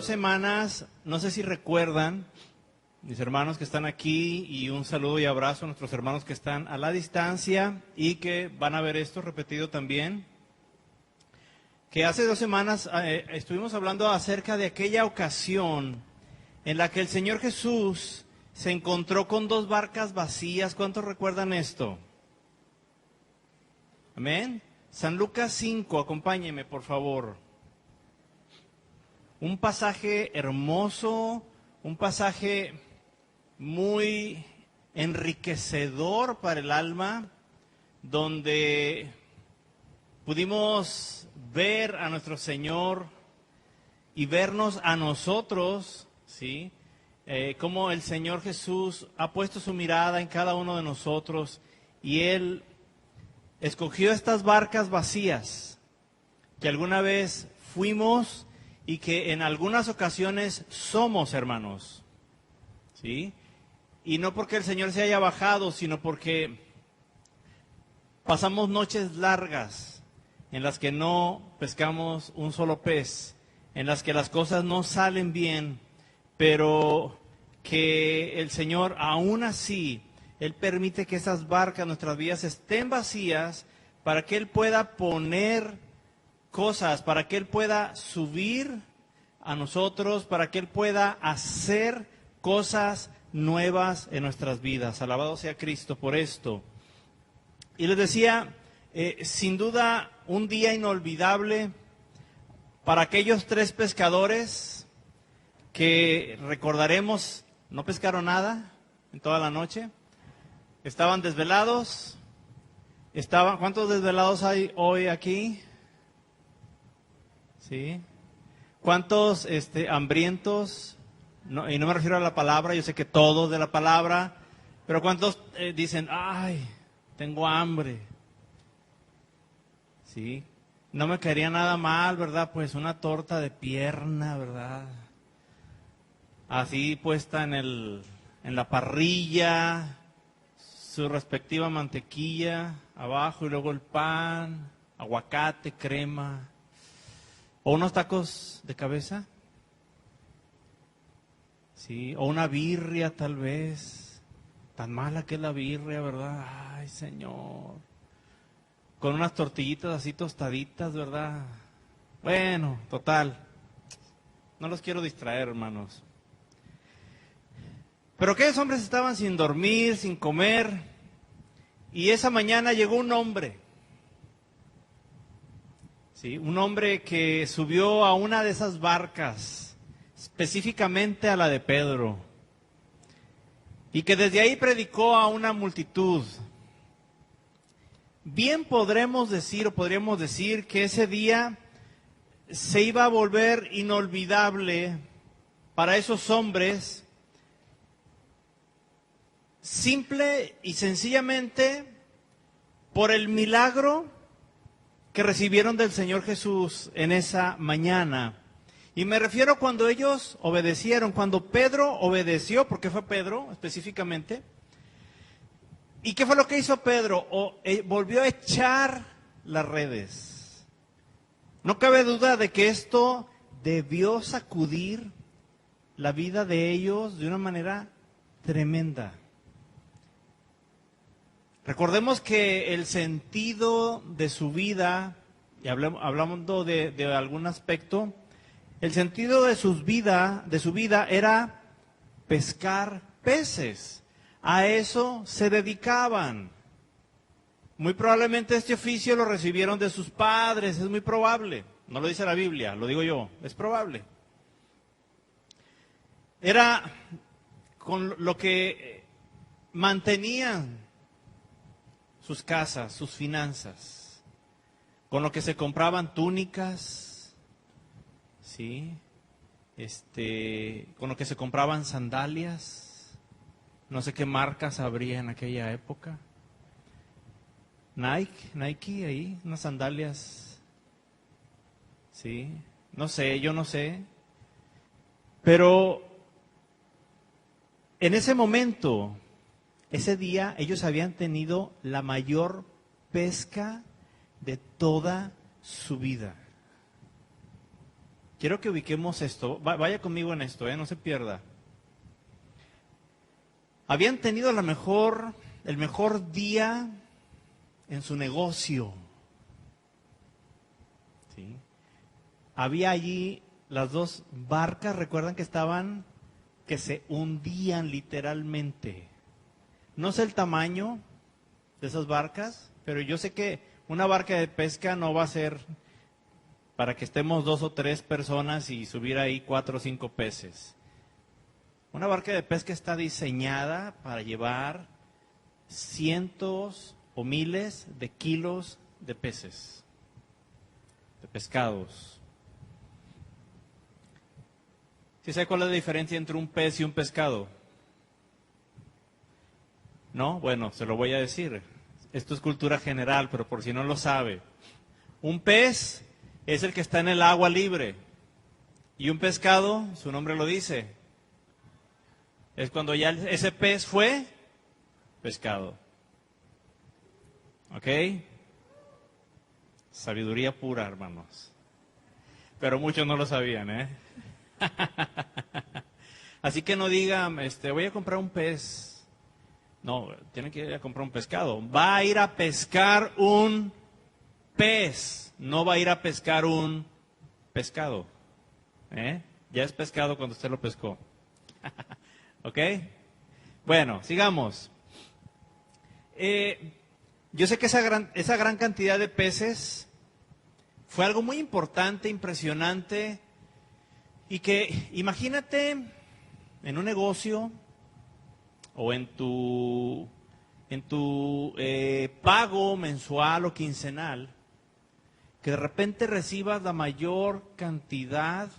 semanas, no sé si recuerdan, mis hermanos que están aquí, y un saludo y abrazo a nuestros hermanos que están a la distancia y que van a ver esto repetido también, que hace 2 semanas estuvimos hablando acerca de aquella ocasión en la que el Señor Jesús se encontró con 2 barcas vacías. ¿Cuántos recuerdan esto? Amén. San Lucas 5, acompáñeme por favor. Un pasaje hermoso, un pasaje muy enriquecedor para el alma, donde pudimos ver a nuestro Señor y vernos a nosotros, ¿sí? Cómo el Señor Jesús ha puesto su mirada en cada uno de nosotros y Él escogió estas barcas vacías que alguna vez fuimos y que en algunas ocasiones somos, hermanos, ¿sí? Y no porque el Señor se haya bajado, sino porque pasamos noches largas en las que no pescamos un solo pez, en las que las cosas no salen bien, pero que el Señor aún así, Él permite que esas barcas, nuestras vidas, estén vacías para que Él pueda poner cosas, para que Él pueda subir a nosotros, para que Él pueda hacer cosas nuevas en nuestras vidas. Alabado sea Cristo por esto. Y les decía, sin duda, un día inolvidable para aquellos 3 pescadores que recordaremos, no pescaron nada en toda la noche, estaban desvelados, ¿cuántos desvelados hay hoy aquí? ¿Sí? ¿Cuántos hambrientos? No, y no me refiero a la palabra, yo sé que todos de la palabra, pero ¿cuántos dicen, ay, tengo hambre? ¿Sí? No me caería nada mal, ¿verdad? Pues una torta de pierna, ¿verdad? Así puesta en la parrilla, su respectiva mantequilla abajo y luego el pan, aguacate, crema, o unos tacos de cabeza, ¿sí? O una birria tal vez, tan mala que es la birria, ¿verdad? Ay, Señor, con unas tortillitas así tostaditas, ¿verdad? Bueno, total, no los quiero distraer, hermanos. Pero aquellos hombres estaban sin dormir, sin comer, y esa mañana llegó un hombre, ¿sí? Un hombre que subió a una de esas barcas, específicamente a la de Pedro, y que desde ahí predicó a una multitud. Bien podríamos decir que ese día se iba a volver inolvidable para esos hombres, simple y sencillamente por el milagro que recibieron del Señor Jesús en esa mañana. Y me refiero cuando ellos obedecieron, cuando Pedro obedeció, porque fue Pedro específicamente. ¿Y qué fue lo que hizo Pedro? Volvió a echar las redes. No cabe duda de que esto debió sacudir la vida de ellos de una manera tremenda. Recordemos que el sentido de su vida, y hablando de algún aspecto, el sentido de su vida era pescar peces. A eso se dedicaban. Muy probablemente este oficio lo recibieron de sus padres, es muy probable. No lo dice la Biblia, lo digo yo, es probable. Era con lo que mantenían sus casas, sus finanzas, con lo que se compraban túnicas, ¿sí? Con lo que se compraban sandalias, no sé qué marcas habría en aquella época. Nike ahí, unas sandalias, ¿sí? No sé, yo no sé. Pero en ese momento, ese día, ellos habían tenido la mayor pesca de toda su vida. quiero que ubiquemos esto. Vaya conmigo en esto, no se pierda. Habían tenido el mejor día en su negocio. ¿Sí? Había allí las dos barcas, recuerdan que se hundían literalmente. No sé el tamaño de esas barcas, pero yo sé que una barca de pesca no va a ser para que estemos 2 o 3 personas y subir ahí 4 o 5 peces. Una barca de pesca está diseñada para llevar cientos o miles de kilos de peces, de pescados. ¿Sí sabe cuál es la diferencia entre un pez y un pescado? ¿No? Bueno, se lo voy a decir. Esto es cultura general, pero por si no lo sabe. Un pez es el que está en el agua libre. Y un pescado, su nombre lo dice, es cuando ya ese pez fue pescado. ¿Ok? Sabiduría pura, hermanos. Pero muchos no lo sabían, ¿eh? Así que no digan, voy a comprar un pez. No, tiene que ir a comprar un pescado. Va a ir a pescar un pez, no va a ir a pescar un pescado. Ya es pescado cuando usted lo pescó. ¿Ok? Bueno, sigamos. Yo sé que esa gran cantidad de peces fue algo muy importante, impresionante, y que imagínate en un negocio o en tu pago mensual o quincenal, que de repente recibas la mayor cantidad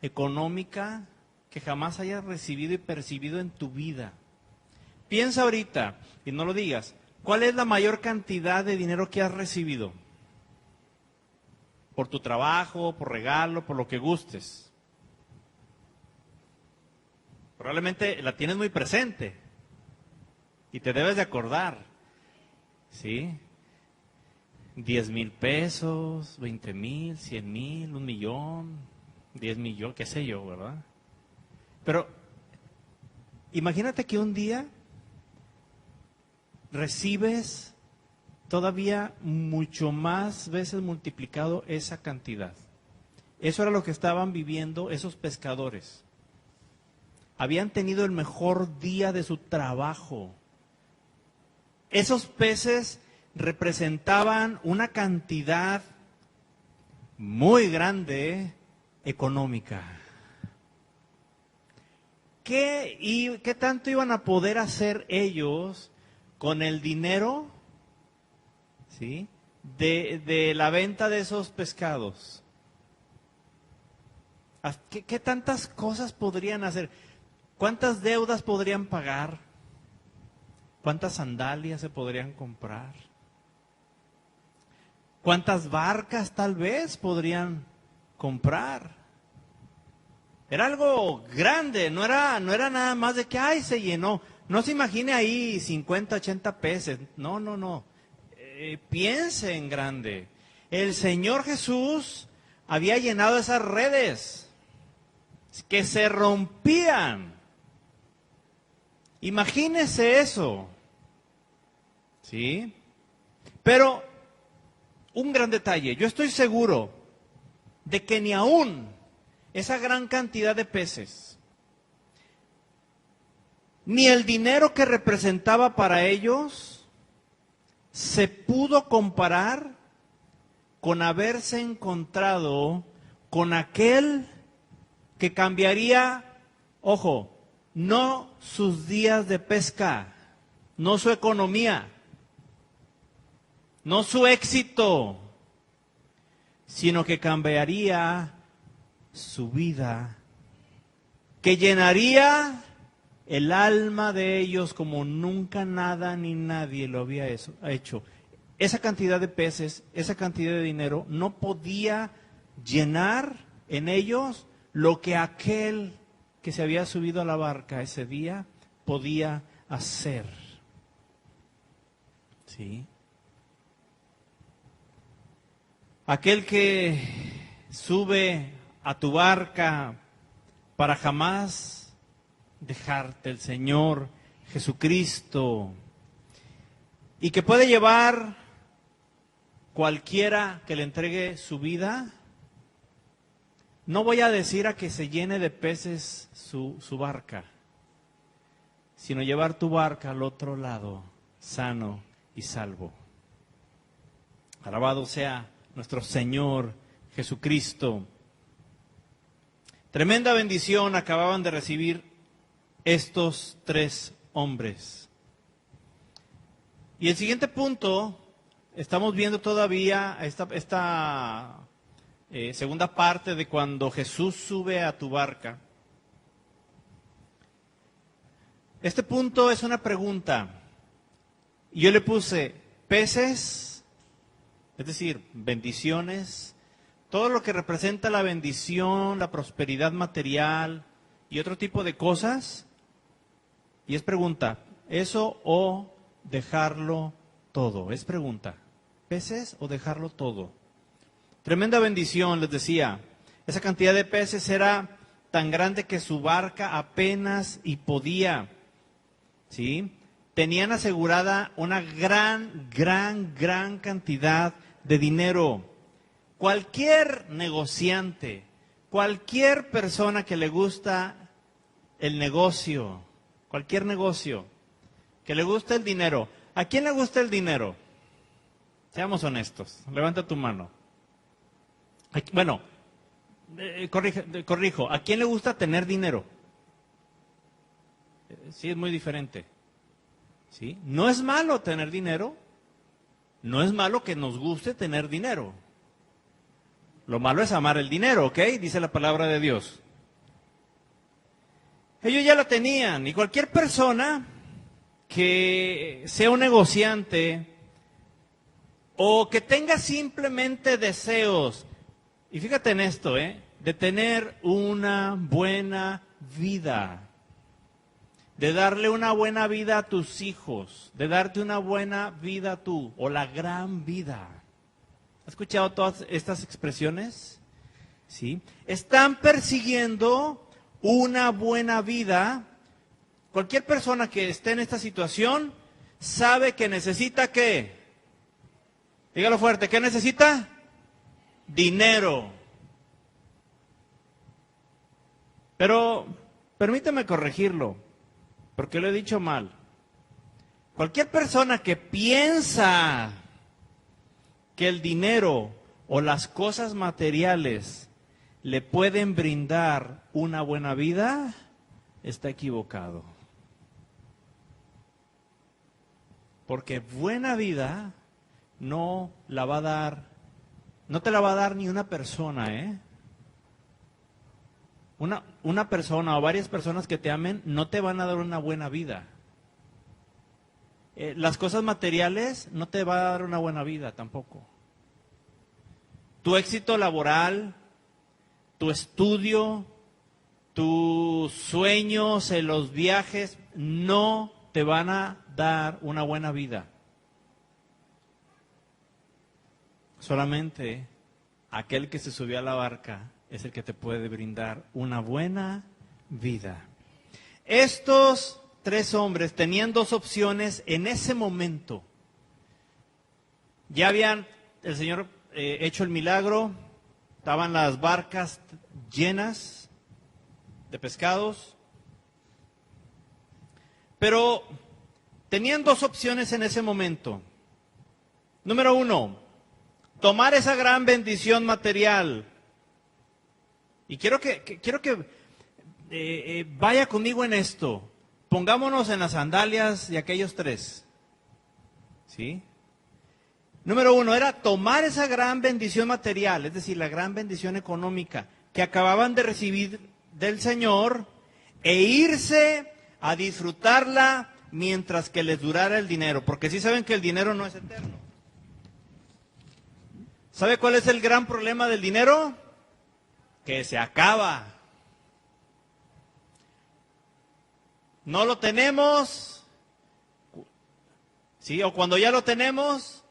económica que jamás hayas recibido y percibido en tu vida. Piensa ahorita, y no lo digas, ¿cuál es la mayor cantidad de dinero que has recibido? Por tu trabajo, por regalo, por lo que gustes. Probablemente la tienes muy presente y te debes de acordar, ¿sí? 10,000 pesos, 20,000, 100,000, 1,000,000, 10,000,000, qué sé yo, ¿verdad? Pero imagínate que un día recibes todavía mucho más veces multiplicado esa cantidad. Eso era lo que estaban viviendo esos pescadores. Habían tenido el mejor día de su trabajo. Esos peces representaban una cantidad muy grande económica. ¿Qué tanto iban a poder hacer ellos con el dinero, ¿sí?, de la venta de esos pescados? ¿Qué tantas cosas podrían hacer? ¿Cuántas deudas podrían pagar? ¿Cuántas sandalias se podrían comprar? ¿Cuántas barcas tal vez podrían comprar? Era algo grande, no era nada más de que, ay, se llenó. No se imagine ahí 50, 80 peces. No. Piense en grande. El Señor Jesús había llenado esas redes que se rompían. Imagínese eso. ¿Sí? Pero un gran detalle, yo estoy seguro de que ni aún esa gran cantidad de peces, ni el dinero que representaba para ellos, se pudo comparar con haberse encontrado con aquel que cambiaría, ojo, no sus días de pesca, no su economía, no su éxito, sino que cambiaría su vida, que llenaría el alma de ellos como nunca nada ni nadie lo había hecho. Esa cantidad de peces, esa cantidad de dinero no podía llenar en ellos lo que aquel que se había subido a la barca ese día podía hacer. ¿Sí? Aquel que sube a tu barca para jamás dejarte, el Señor Jesucristo, y que puede llevar cualquiera que le entregue su vida. No voy a decir a que se llene de peces su barca, sino llevar tu barca al otro lado, sano y salvo. Alabado sea nuestro Señor Jesucristo. Tremenda bendición acababan de recibir estos 3 hombres. Y el siguiente punto, estamos viendo todavía esta segunda parte de cuando Jesús sube a tu barca. Este punto es una pregunta. Y yo le puse peces, es decir, bendiciones, todo lo que representa la bendición, la prosperidad material y otro tipo de cosas. Y es pregunta, ¿eso o dejarlo todo? Es pregunta, ¿peces o dejarlo todo? Tremenda bendición, les decía. Esa cantidad de peces era tan grande que su barca apenas y podía, ¿sí? Tenían asegurada una gran cantidad de dinero. Cualquier negociante, cualquier persona que le gusta el negocio, cualquier negocio, que le gusta el dinero. ¿A quién le gusta el dinero? Seamos honestos, levanta tu mano. Bueno, corrijo, ¿a quién le gusta tener dinero? Sí, es muy diferente. ¿Sí? No es malo tener dinero, no es malo que nos guste tener dinero. Lo malo es amar el dinero, ¿ok? Dice la palabra de Dios. Ellos ya lo tenían, y cualquier persona que sea un negociante o que tenga simplemente deseos, y fíjate en esto, de tener una buena vida, de darle una buena vida a tus hijos, de darte una buena vida tú, o la gran vida. ¿Has escuchado todas estas expresiones? ¿Sí? Están persiguiendo una buena vida. Cualquier persona que esté en esta situación sabe que necesita ¿qué? Dígalo fuerte, ¿qué necesita? Dinero. Pero permítame corregirlo, porque lo he dicho mal. Cualquier persona que piensa que el dinero o las cosas materiales le pueden brindar una buena vida, está equivocado. Porque buena vida no la va a dar, no te la va a dar ni una persona, Una persona o varias personas que te amen no te van a dar una buena vida. Las cosas materiales no te van a dar una buena vida tampoco. Tu éxito laboral, tu estudio, tus sueños en los viajes no te van a dar una buena vida. Solamente aquel que se subió a la barca es el que te puede brindar una buena vida. Estos 3 hombres tenían 2 opciones en ese momento. Ya habían el Señor hecho el milagro, estaban las barcas llenas de pescados, pero tenían 2 opciones en ese momento. Número 1, tomar esa gran bendición material. Y quiero que vaya conmigo en esto. Pongámonos en las sandalias de aquellos 3. ¿Sí? Número 1 era tomar esa gran bendición material, es decir, la gran bendición económica que acababan de recibir del Señor e irse a disfrutarla mientras que les durara el dinero, porque sí saben que el dinero no es eterno. ¿Sabe cuál es el gran problema del dinero? Que se acaba. No lo tenemos, ¿sí? O cuando ya lo tenemos,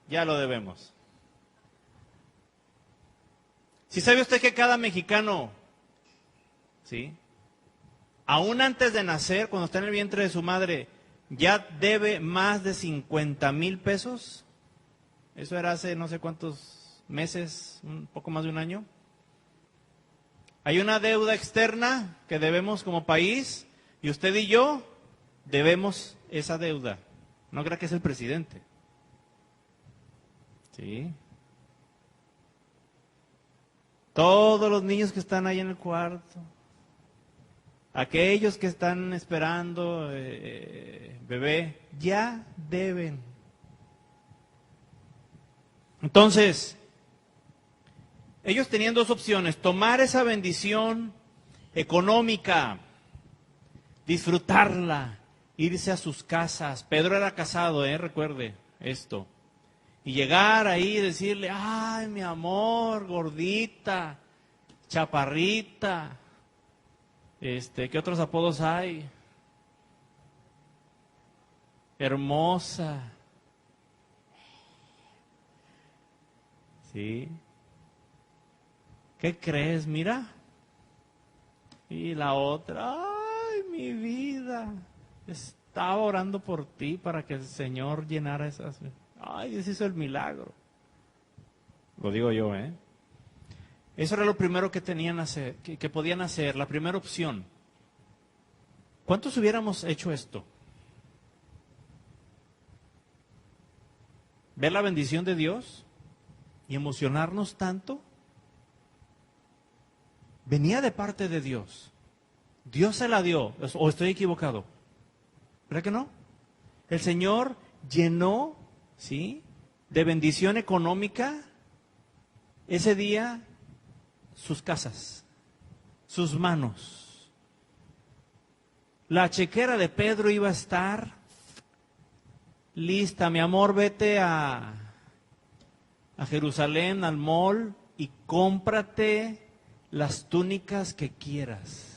ya lo debemos. ¿Sí sabe usted que cada mexicano, sí, aún antes de nacer, cuando está en el vientre de su madre, ya debe más de 50,000 pesos? Eso era hace no sé cuántos meses, un poco más de un año. Hay una deuda externa que debemos como país y usted y yo debemos esa deuda. No crea que es el presidente. ¿Sí? Todos los niños que están ahí en el cuarto, aquellos que están esperando bebé, ya deben. Entonces, ellos tenían dos opciones: tomar esa bendición económica, disfrutarla, irse a sus casas. Pedro era casado, recuerde esto. Y llegar ahí y decirle: ay, mi amor, gordita, chaparrita, ¿qué otros apodos hay? Hermosa. ¿Sí? ¿Qué crees? Mira. Y la otra: ay, mi vida, estaba orando por ti para que el Señor llenara esas. Ay, Dios hizo el milagro. Lo digo yo, Eso era lo primero que tenían hacer, que podían hacer, la primera opción. ¿Cuántos hubiéramos hecho esto? ¿Ver la bendición de Dios y emocionarnos tanto? Venía de parte de Dios. Dios se la dio, o estoy equivocado. ¿Verdad que no? El Señor llenó, ¿sí?, de bendición económica ese día sus casas, sus manos. La chequera de Pedro iba a estar lista. Mi amor, vete a Jerusalén, al mall, y cómprate las túnicas que quieras.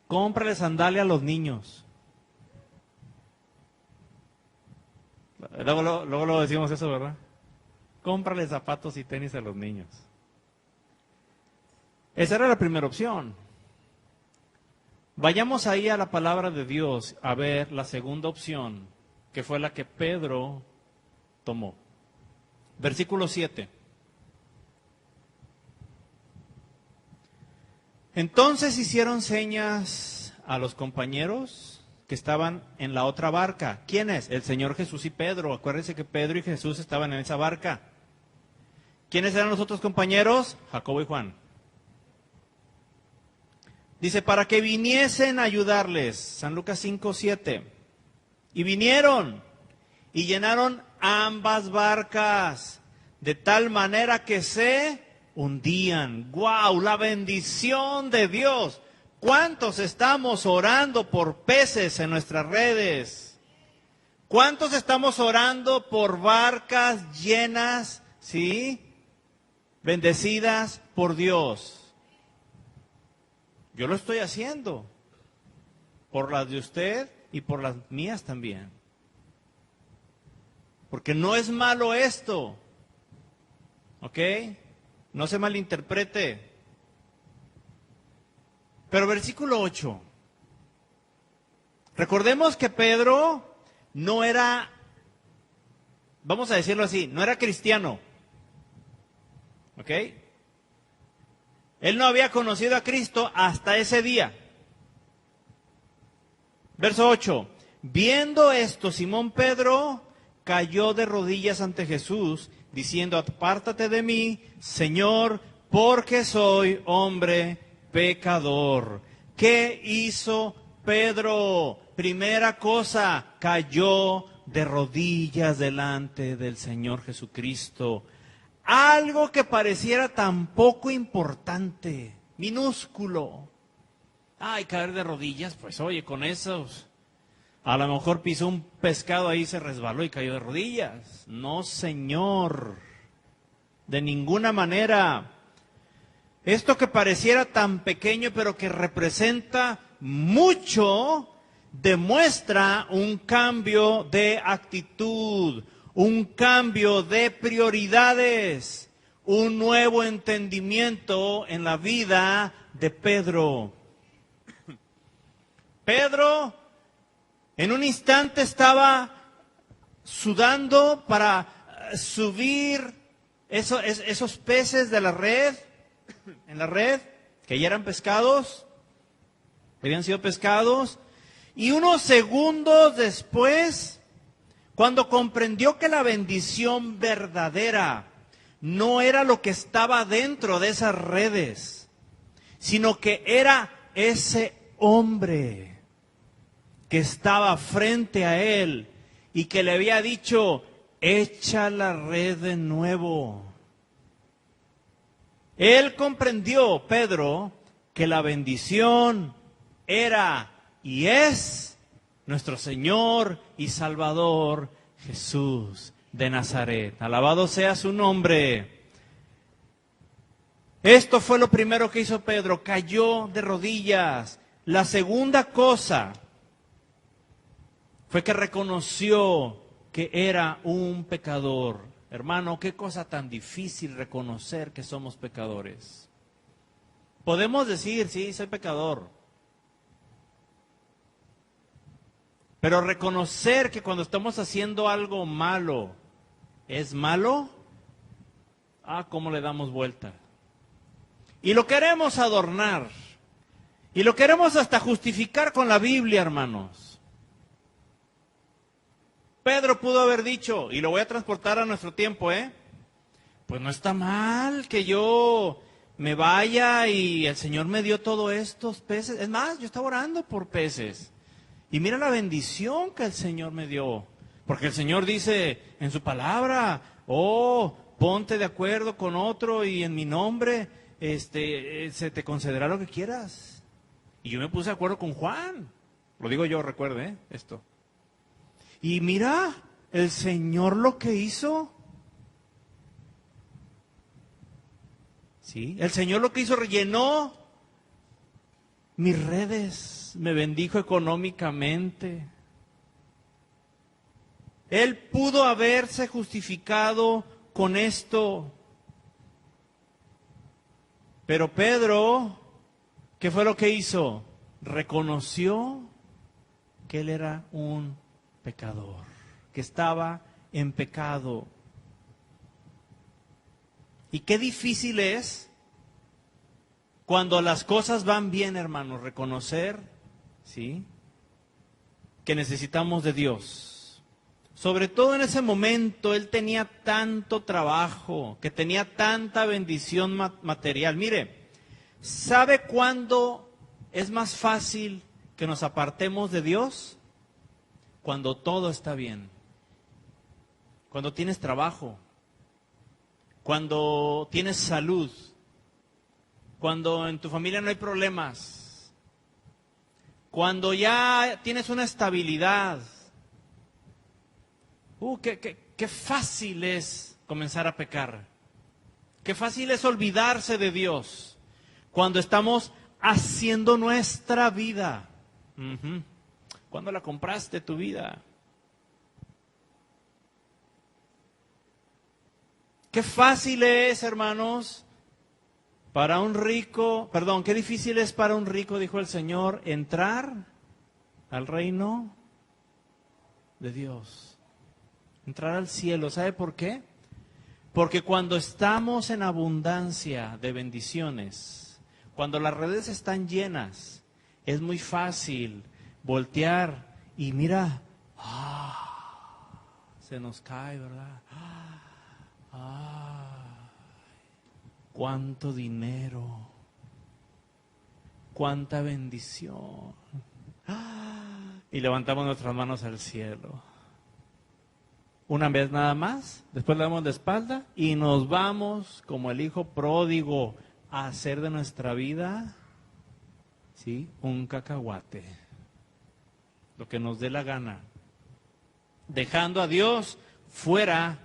Cómprale sandalia a los niños. Luego decimos eso, ¿verdad? Cómprale zapatos y tenis a los niños. Esa era la primera opción. Vayamos ahí a la palabra de Dios a ver la segunda opción, que fue la que Pedro tomó. Versículo 7. Entonces hicieron señas a los compañeros que estaban en la otra barca. ¿Quiénes? El Señor Jesús y Pedro. Acuérdense que Pedro y Jesús estaban en esa barca. ¿Quiénes eran los otros compañeros? Jacobo y Juan. Dice, para que viniesen a ayudarles. San Lucas 5:7. Y vinieron y llenaron ambas barcas de tal manera que se hundían. ¡Guau! La bendición de Dios. ¿Cuántos estamos orando por peces en nuestras redes? ¿Cuántos estamos orando por barcas llenas, sí, bendecidas por Dios? Yo lo estoy haciendo por las de usted y por las mías también. Porque no es malo esto, ¿ok? No se malinterprete. Pero versículo 8. Recordemos que Pedro no era, vamos a decirlo así, no era cristiano. ¿Ok? Él no había conocido a Cristo hasta ese día. Verso 8. Viendo esto, Simón Pedro cayó de rodillas ante Jesús, diciendo, apártate de mí, Señor, porque soy hombre pecador. ¿Qué hizo Pedro? Primera cosa, cayó de rodillas delante del Señor Jesucristo. Algo que pareciera tan poco importante, minúsculo. Ay, caer de rodillas, pues oye, con esos, a lo mejor pisó un pescado ahí, se resbaló y cayó de rodillas. No, Señor, de ninguna manera. Esto que pareciera tan pequeño, pero que representa mucho, demuestra un cambio de actitud, un cambio de prioridades, un nuevo entendimiento en la vida de Pedro. Pedro en un instante estaba sudando para subir esos peces de la red, en la red, que ya eran pescados, habían sido pescados, y unos segundos después, cuando comprendió que la bendición verdadera no era lo que estaba dentro de esas redes, sino que era ese hombre que estaba frente a él y que le había dicho, echa la red de nuevo. Él comprendió, Pedro, que la bendición era y es nuestro Señor y Salvador Jesús de Nazaret. Alabado sea su nombre. Esto fue lo primero que hizo Pedro, cayó de rodillas. La segunda cosa fue que reconoció que era un pecador. Hermano, qué cosa tan difícil reconocer que somos pecadores. Podemos decir, sí, soy pecador. Pero reconocer que cuando estamos haciendo algo malo, ¿es malo? ¿Cómo le damos vuelta? Y lo queremos adornar. Y lo queremos hasta justificar con la Biblia, hermanos. Pedro pudo haber dicho, y lo voy a transportar a nuestro tiempo, pues no está mal que yo me vaya y el Señor me dio todos estos peces. Es más, yo estaba orando por peces. Y mira la bendición que el Señor me dio. Porque el Señor dice en su palabra, ponte de acuerdo con otro y en mi nombre se te concederá lo que quieras. Y yo me puse de acuerdo con Juan. Lo digo yo, recuerde esto. Y mira, el Señor lo que hizo. Sí, el Señor lo que hizo, rellenó mis redes, me bendijo económicamente. Él pudo haberse justificado con esto. Pero Pedro, ¿qué fue lo que hizo? Reconoció que él era un pecador, que estaba en pecado. Y qué difícil es cuando las cosas van bien, hermanos, reconocer, ¿sí?, que necesitamos de Dios. Sobre todo en ese momento, él tenía tanto trabajo, que tenía tanta bendición material. Mire, ¿sabe cuándo es más fácil que nos apartemos de Dios? Cuando todo está bien, cuando tienes trabajo, cuando tienes salud, cuando en tu familia no hay problemas, cuando ya tienes una estabilidad. Qué fácil es comenzar a pecar, qué fácil es olvidarse de Dios cuando estamos haciendo nuestra vida. ¿Cuándo la compraste tu vida? Qué fácil es, hermanos, para un rico, qué difícil es para un rico, dijo el Señor, entrar al reino de Dios, entrar al cielo. ¿Sabe por qué? Porque cuando estamos en abundancia de bendiciones, cuando las redes están llenas, es muy fácil voltear y mira, se nos cae, ¿verdad? Cuánto dinero, cuánta bendición. Y levantamos nuestras manos al cielo. Una vez nada más, después le damos la espalda y nos vamos como el hijo pródigo a hacer de nuestra vida, ¿sí?, un cacahuate, lo que nos dé la gana, dejando a Dios fuera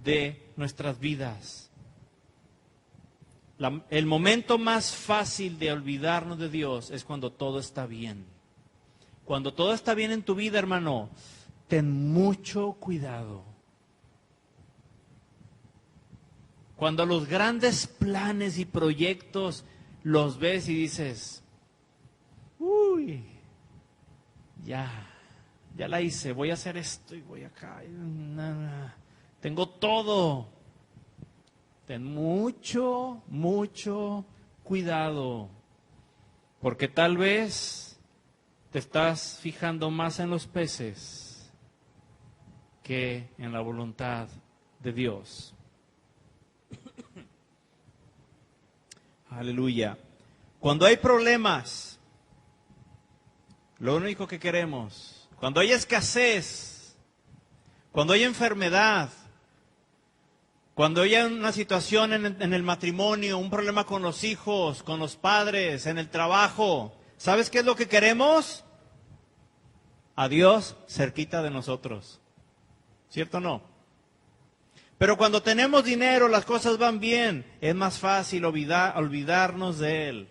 de nuestras vidas. El momento más fácil de olvidarnos de Dios es cuando todo está bien. Cuando todo está bien en tu vida, hermano, ten mucho cuidado. Cuando los grandes planes y proyectos los ves y dices, uy, ya la hice, voy a hacer esto y voy acá. Tengo todo. Ten mucho, mucho cuidado, porque tal vez te estás fijando más en los peces que en la voluntad de Dios. Aleluya. Cuando hay problemas, lo único que queremos, cuando hay escasez, cuando hay enfermedad, cuando hay una situación en el matrimonio, un problema con los hijos, con los padres, en el trabajo, ¿sabes qué es lo que queremos? A Dios cerquita de nosotros. ¿Cierto o no? Pero cuando tenemos dinero, las cosas van bien, es más fácil olvidarnos de Él.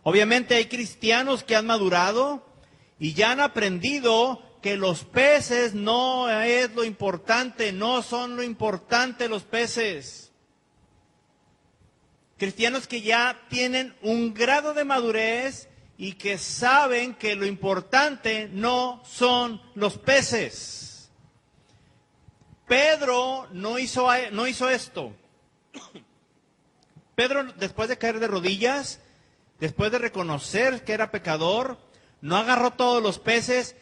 Obviamente hay cristianos que han madurado y ya han aprendido que los peces no es lo importante, no son lo importante los peces. Cristianos que ya tienen un grado de madurez y que saben que lo importante no son los peces. Pedro no hizo esto. Pedro, después de caer de rodillas, después de reconocer que era pecador, no agarró todos los peces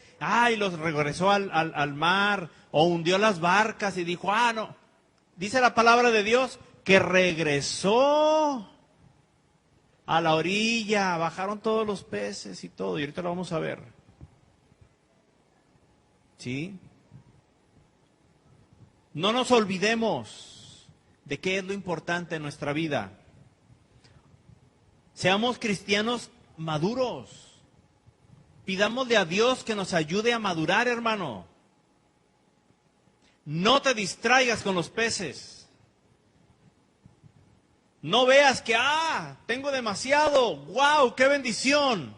y los regresó al mar, o hundió las barcas y dijo, no. Dice la palabra de Dios que regresó a la orilla, bajaron todos los peces y todo, y ahorita lo vamos a ver. ¿Sí? No nos olvidemos de qué es lo importante en nuestra vida. Seamos cristianos maduros. Pidámosle a Dios que nos ayude a madurar, hermano. No te distraigas con los peces. No veas que, tengo demasiado. ¡Wow! ¡Qué bendición!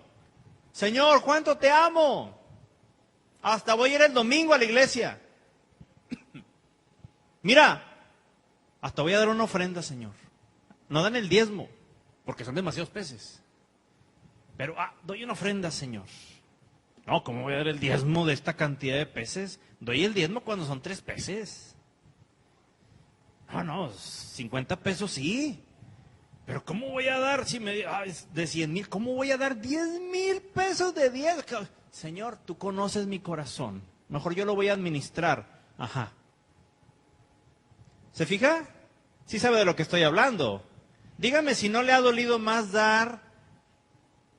Señor, ¿cuánto te amo? Hasta voy a ir el domingo a la iglesia. Mira, hasta voy a dar una ofrenda, Señor. No dan el diezmo, porque son demasiados peces. Pero, doy una ofrenda, Señor. No, ¿cómo voy a dar el diezmo de esta cantidad de peces? Doy el diezmo cuando son 3 peces. No, 50 pesos sí. Pero ¿cómo voy a dar si de 100,000? ¿Cómo voy a dar 10,000 pesos de 10? Señor, tú conoces mi corazón. Mejor yo lo voy a administrar. Ajá. ¿Se fija? Sí sabe de lo que estoy hablando. Dígame si no le ha dolido más dar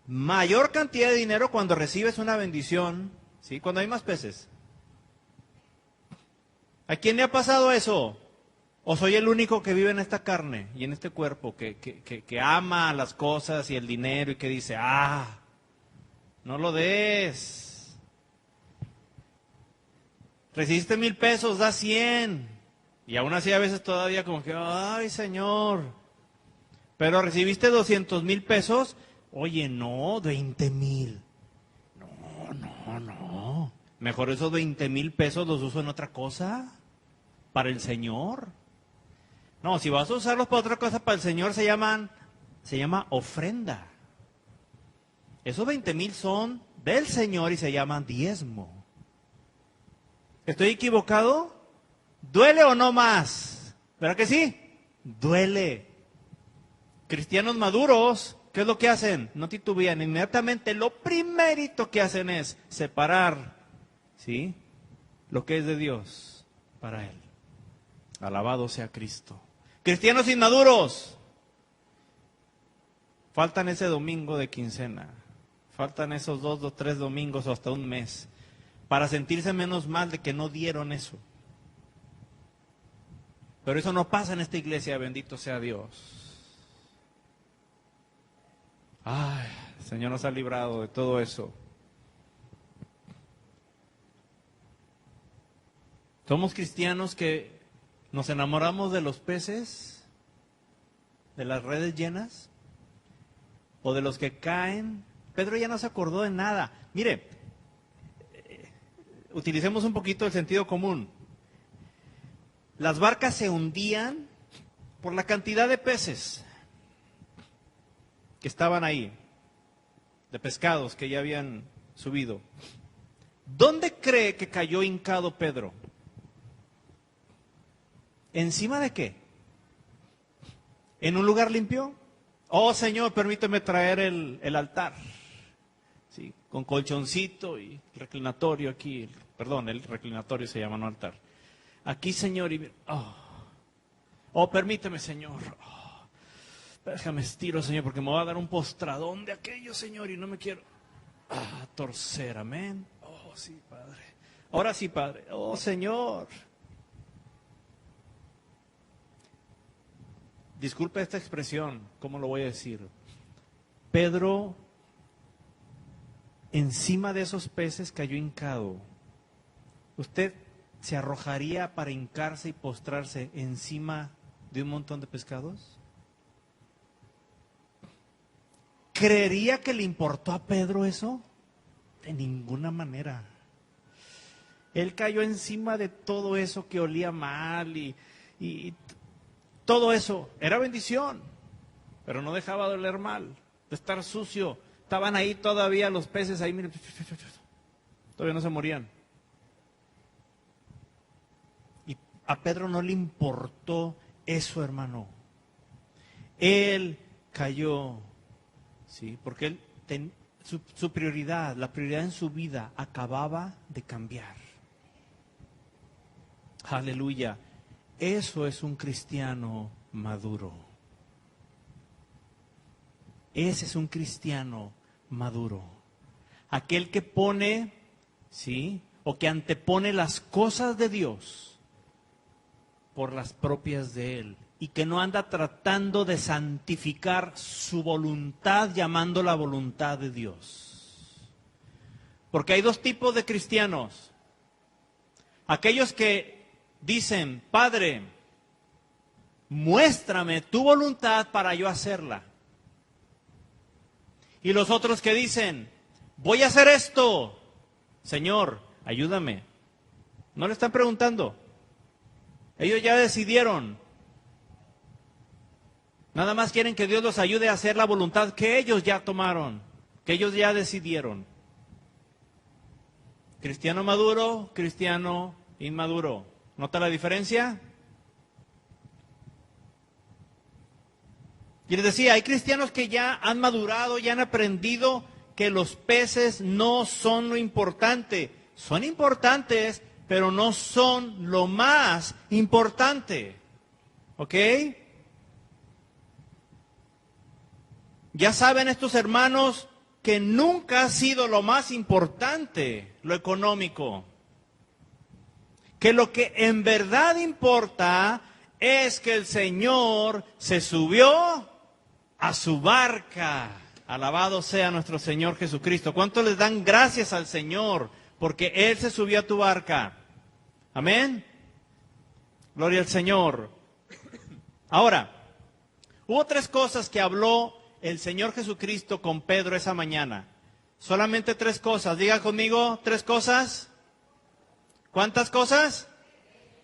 mayor cantidad de dinero cuando recibes una bendición, ¿sí? Cuando hay más peces. ¿A quién le ha pasado eso? ¿O soy el único que vive en esta carne y en este cuerpo que ama las cosas y el dinero y que dice, no lo des? Recibiste 1,000 pesos, da 100. Y aún así a veces todavía como que, ay, Señor. Pero recibiste 200,000 pesos. Oye, no, 20,000. No. Mejor esos 20,000 pesos los uso en otra cosa. Para el Señor. No, si vas a usarlos para otra cosa, para el Señor se llama ofrenda. Esos 20,000 son del Señor y se llaman diezmo. ¿Estoy equivocado? ¿Duele o no más? ¿Verdad que sí? Duele. Cristianos maduros, ¿qué es lo que hacen? No titubean. Inmediatamente lo primerito que hacen es separar, ¿sí?, lo que es de Dios para Él. Alabado sea Cristo. Cristianos inmaduros, faltan ese domingo de quincena. Faltan esos 2 o 3 domingos o hasta un mes para sentirse menos mal de que no dieron eso. Pero eso no pasa en esta iglesia, bendito sea Dios. Ay, el Señor nos ha librado de todo eso. Somos cristianos que nos enamoramos de los peces, de las redes llenas, o de los que caen. Pedro ya no se acordó de nada. Mire, utilicemos un poquito el sentido común. Las barcas se hundían por la cantidad de peces que estaban ahí, de pescados que ya habían subido. ¿Dónde cree que cayó hincado Pedro? ¿Encima de qué? ¿En un lugar limpio? Oh, Señor, permíteme traer el altar. Sí, con colchoncito y reclinatorio aquí. Perdón, el reclinatorio se llama, no altar. Aquí, Señor, y permíteme, Señor. Déjame estiro, Señor, porque me va a dar un postradón de aquello, Señor, y no me quiero torcer, amén. Oh, sí, Padre. Ahora sí, Padre. Oh, Señor. Disculpe esta expresión, ¿cómo lo voy a decir? Pedro, encima de esos peces cayó hincado. ¿Usted se arrojaría para hincarse y postrarse encima de un montón de pescados? ¿Creería que le importó a Pedro eso? De ninguna manera. Él cayó encima de todo eso que olía mal y todo eso. Era bendición, pero no dejaba de oler mal, de estar sucio. Estaban ahí todavía los peces, ahí, miren, todavía no se morían. Y a Pedro no le importó eso, hermano. Él cayó. Sí, porque su prioridad, la prioridad en su vida acababa de cambiar. Aleluya. Eso es un cristiano maduro. Ese es un cristiano maduro. Aquel que pone, ¿sí? O que antepone las cosas de Dios por las propias de Él. Y que no anda tratando de santificar su voluntad llamándola voluntad de Dios. Porque hay dos tipos de cristianos. Aquellos que dicen, Padre, muéstrame tu voluntad para yo hacerla. Y los otros que dicen, voy a hacer esto. Señor, ayúdame. No le están preguntando. Ellos ya decidieron. Nada más quieren que Dios los ayude a hacer la voluntad que ellos ya tomaron, que ellos ya decidieron. Cristiano maduro, cristiano inmaduro. ¿Nota la diferencia? Y les decía, hay cristianos que ya han madurado, ya han aprendido que los peces no son lo importante. Son importantes, pero no son lo más importante. ¿Ok? Ya saben estos hermanos que nunca ha sido lo más importante lo económico. Que lo que en verdad importa es que el Señor se subió a su barca. Alabado sea nuestro Señor Jesucristo. ¿Cuánto les dan gracias al Señor porque Él se subió a tu barca? Amén. Gloria al Señor. Ahora, hubo tres cosas que habló el Señor Jesucristo con Pedro esa mañana. Solamente tres cosas. Diga conmigo, tres cosas. ¿Cuántas cosas?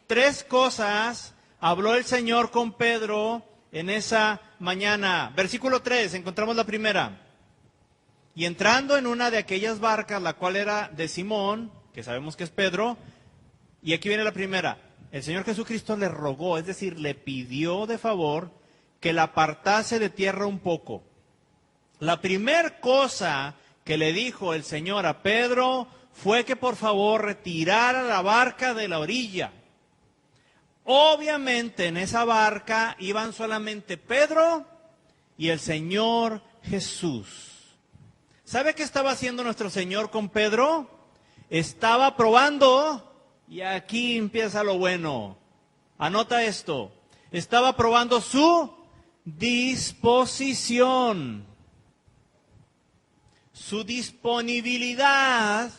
Tres cosas habló el Señor con Pedro en esa mañana. Versículo 3, encontramos la primera. Y entrando en una de aquellas barcas, la cual era de Simón, que sabemos que es Pedro, y aquí viene la primera. El Señor Jesucristo le rogó, es decir, le pidió de favor que la apartase de tierra un poco. La primera cosa que le dijo el Señor a Pedro fue que por favor retirara la barca de la orilla. Obviamente en esa barca iban solamente Pedro y el Señor Jesús. ¿Sabe qué estaba haciendo nuestro Señor con Pedro? Estaba probando, y aquí empieza lo bueno. Anota esto. Estaba probando su disposición, su disponibilidad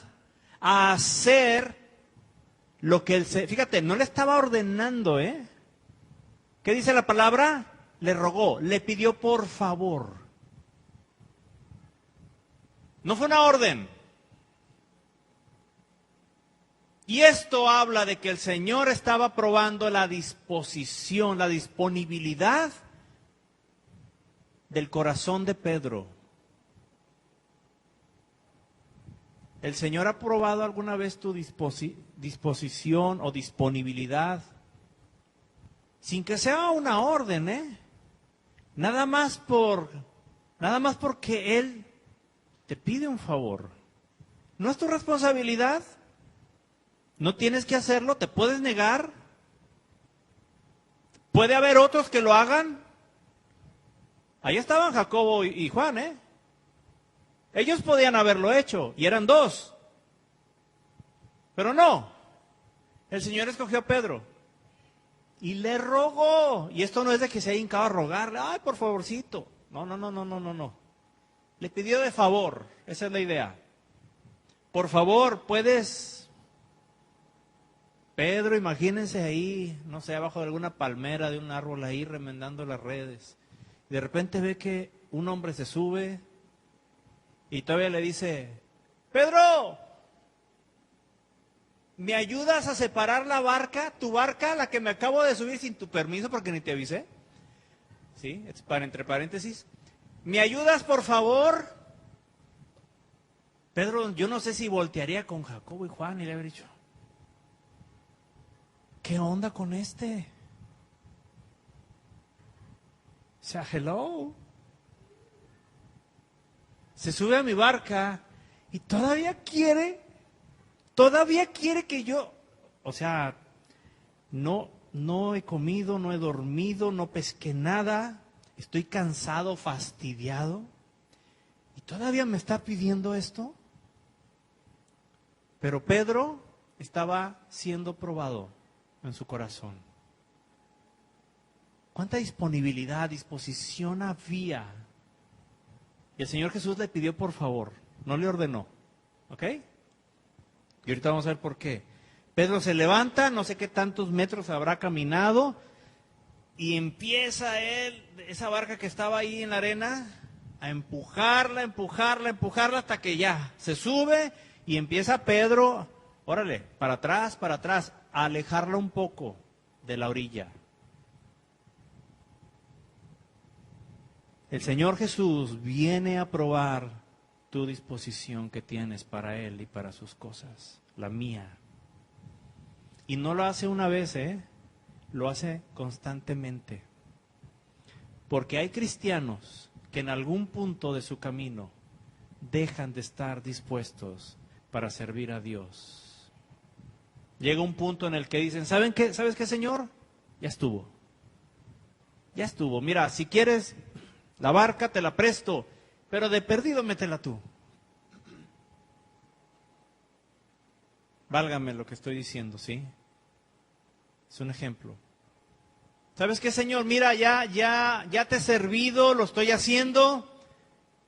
a hacer lo que él se... Fíjate, no le estaba ordenando, ¿eh? ¿Qué dice la palabra? Le rogó, le pidió por favor. No fue una orden. Y esto habla de que el Señor estaba probando la disposición, la disponibilidad del corazón de Pedro. ¿El Señor ha probado alguna vez tu disposición o disponibilidad? Sin que sea una orden, ¿eh? Nada más porque Él te pide un favor. ¿No es tu responsabilidad? ¿No tienes que hacerlo? ¿Te puedes negar? ¿Puede haber otros que lo hagan? Ahí estaban Jacobo y Juan, ¿eh? Ellos podían haberlo hecho, y eran dos. Pero no. El Señor escogió a Pedro. Y le rogó. Y esto no es de que se haya hincado a rogarle. Ay, por favorcito. No. Le pidió de favor. Esa es la idea. Por favor, puedes... Pedro, imagínense ahí, no sé, abajo de alguna palmera, de un árbol ahí, remendando las redes. Y de repente ve que un hombre se sube y todavía le dice, Pedro, ¿me ayudas a separar la barca, tu barca, la que me acabo de subir sin tu permiso porque ni te avisé? ¿Sí? Es para entre paréntesis. ¿Me ayudas, por favor? Pedro, yo no sé si voltearía con Jacobo y Juan y le habría dicho, ¿qué onda con este? O sea, hello. Se sube a mi barca y todavía quiere que yo, o sea, no he comido, no he dormido, no pesqué nada, estoy cansado, fastidiado, y todavía me está pidiendo esto. Pero Pedro estaba siendo probado en su corazón. ¿Cuánta disponibilidad, disposición había? Y el Señor Jesús le pidió por favor, no le ordenó. ¿Ok? Y ahorita vamos a ver por qué. Pedro se levanta, no sé qué tantos metros habrá caminado, y empieza él, esa barca que estaba ahí en la arena, a empujarla hasta que ya se sube y empieza Pedro, órale, para atrás, a alejarla un poco de la orilla. El Señor Jesús viene a probar tu disposición que tienes para Él y para sus cosas, la mía. Y no lo hace una vez, lo hace constantemente. Porque hay cristianos que en algún punto de su camino dejan de estar dispuestos para servir a Dios. Llega un punto en el que dicen, ¿saben qué? ¿Sabes qué, Señor? Ya estuvo. Ya estuvo. Mira, si quieres la barca te la presto, pero de perdido métela tú. Válgame lo que estoy diciendo, ¿sí? Es un ejemplo. ¿Sabes qué, Señor? Mira, ya te he servido, lo estoy haciendo,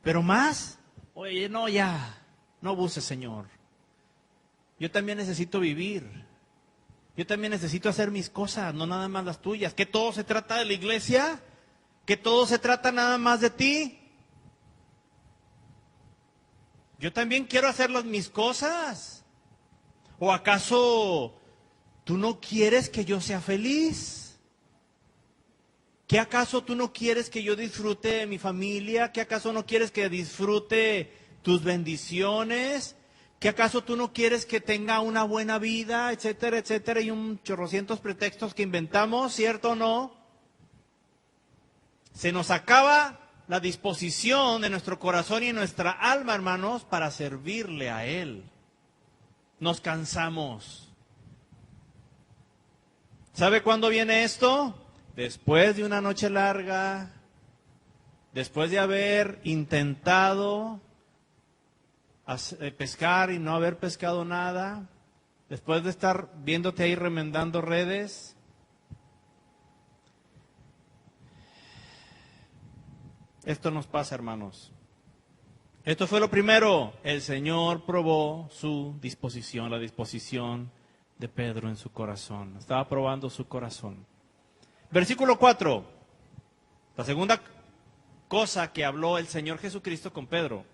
pero más. Oye, no, ya, no abuses, Señor. Yo también necesito vivir. Yo también necesito hacer mis cosas, no nada más las tuyas. ¿Que todo se trata de la iglesia? ¿Que todo se trata nada más de ti? Yo también quiero hacer mis cosas. ¿O acaso tú no quieres que yo sea feliz? ¿Qué acaso tú no quieres que yo disfrute de mi familia? ¿Qué acaso no quieres que disfrute tus bendiciones? ¿Qué acaso tú no quieres que tenga una buena vida? Etcétera, etcétera, y un chorrocientos pretextos que inventamos, ¿cierto o no? Se nos acaba la disposición de nuestro corazón y nuestra alma, hermanos, para servirle a Él. Nos cansamos. ¿Sabe cuándo viene esto? Después de una noche larga, después de haber intentado pescar y no haber pescado nada, después de estar viéndote ahí remendando redes. Esto nos pasa, hermanos. Esto fue lo primero. El Señor probó su disposición, la disposición de Pedro en su corazón. Estaba probando su corazón. Versículo 4. La segunda cosa que habló el Señor Jesucristo con Pedro.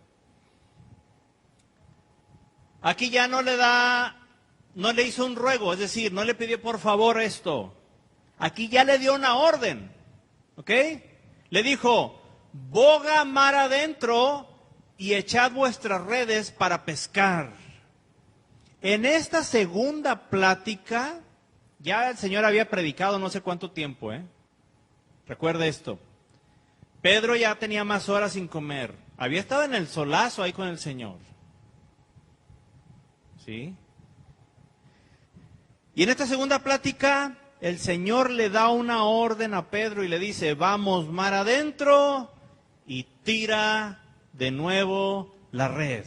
Aquí ya no le da no le hizo un ruego, es decir, no le pidió por favor esto. Aquí ya le dio una orden, ¿ok? Le dijo, boga mar adentro y echad vuestras redes para pescar. En esta segunda plática, ya el Señor había predicado no sé cuánto tiempo, ¿eh? Recuerda esto. Pedro ya tenía más horas sin comer. Había estado en el solazo ahí con el Señor. ¿Sí? Y en esta segunda plática, el Señor le da una orden a Pedro y le dice, vamos mar adentro y tira de nuevo la red.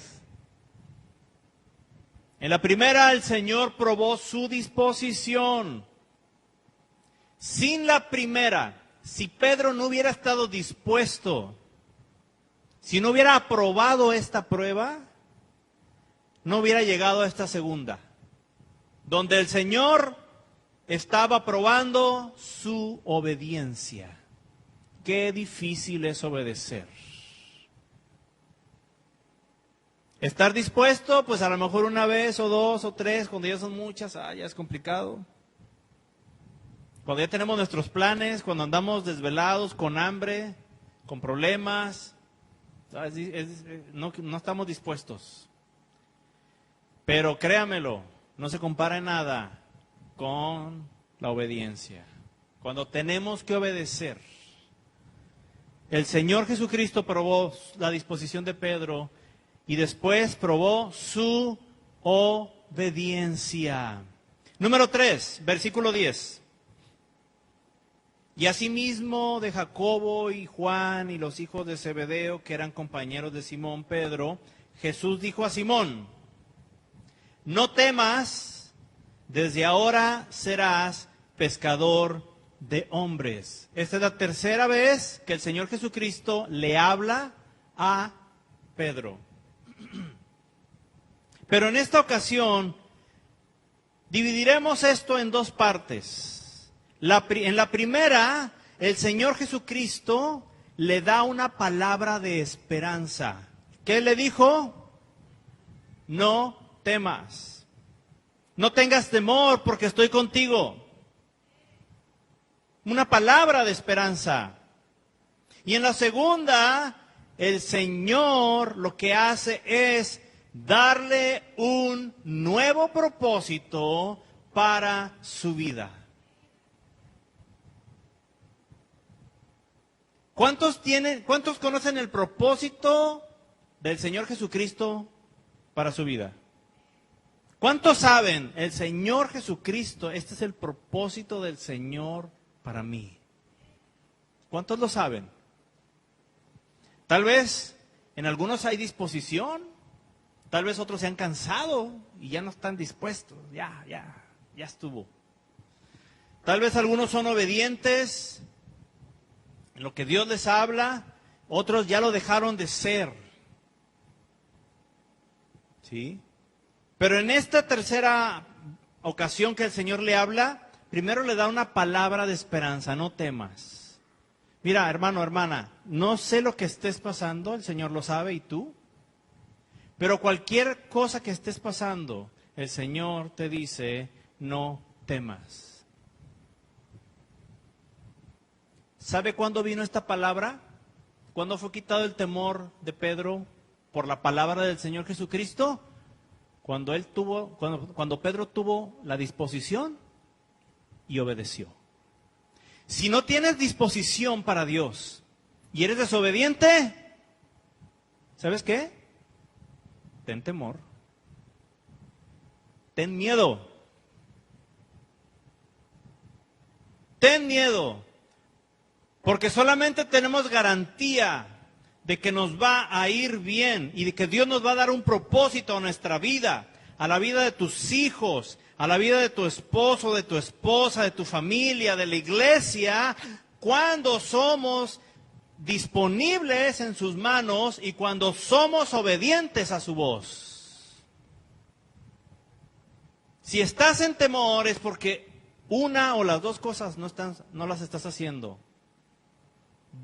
En la primera, el Señor probó su disposición. Sin la primera, si Pedro no hubiera estado dispuesto, si no hubiera aprobado esta prueba, no hubiera llegado a esta segunda, donde el Señor estaba probando su obediencia. Qué difícil es obedecer. Estar dispuesto, pues a lo mejor una vez o dos o tres, cuando ya son muchas, ya es complicado. Cuando ya tenemos nuestros planes, cuando andamos desvelados, con hambre, con problemas, no estamos dispuestos. Pero créamelo, no se compara en nada con la obediencia. Cuando tenemos que obedecer, el Señor Jesucristo probó la disposición de Pedro y después probó su obediencia. Número 3, versículo 10. Y asimismo de Jacobo y Juan y los hijos de Zebedeo, que eran compañeros de Simón Pedro, Jesús dijo a Simón, no temas, desde ahora serás pescador de hombres. Esta es la tercera vez que el Señor Jesucristo le habla a Pedro. Pero en esta ocasión dividiremos esto en dos partes. En la primera, el Señor Jesucristo le da una palabra de esperanza. ¿Qué le dijo? No temas. No tengas temor porque estoy contigo. Una palabra de esperanza. Y en la segunda, el Señor lo que hace es darle un nuevo propósito para su vida. ¿Cuántos conocen el propósito del Señor Jesucristo para su vida? ¿Cuántos saben? El Señor Jesucristo, este es el propósito del Señor para mí. ¿Cuántos lo saben? Tal vez en algunos hay disposición, tal vez otros se han cansado y ya no están dispuestos, ya estuvo. Tal vez algunos son obedientes en lo que Dios les habla, otros ya lo dejaron de ser. ¿Sí? Pero en esta tercera ocasión que el Señor le habla, primero le da una palabra de esperanza, no temas. Mira, hermano, hermana, no sé lo que estés pasando, el Señor lo sabe y tú. Pero cualquier cosa que estés pasando, el Señor te dice, no temas. ¿Sabe cuándo vino esta palabra? ¿Cuándo fue quitado el temor de Pedro por la palabra del Señor Jesucristo? Cuando Pedro tuvo la disposición y obedeció. Si no tienes disposición para Dios y eres desobediente, ¿sabes qué? Ten temor. Ten miedo. Ten miedo. Porque solamente tenemos garantía de que nos va a ir bien y de que Dios nos va a dar un propósito a nuestra vida, a la vida de tus hijos, a la vida de tu esposo, de tu esposa, de tu familia, de la iglesia, cuando somos disponibles en sus manos y cuando somos obedientes a su voz. Si estás en temor es porque una o las dos cosas no las estás haciendo.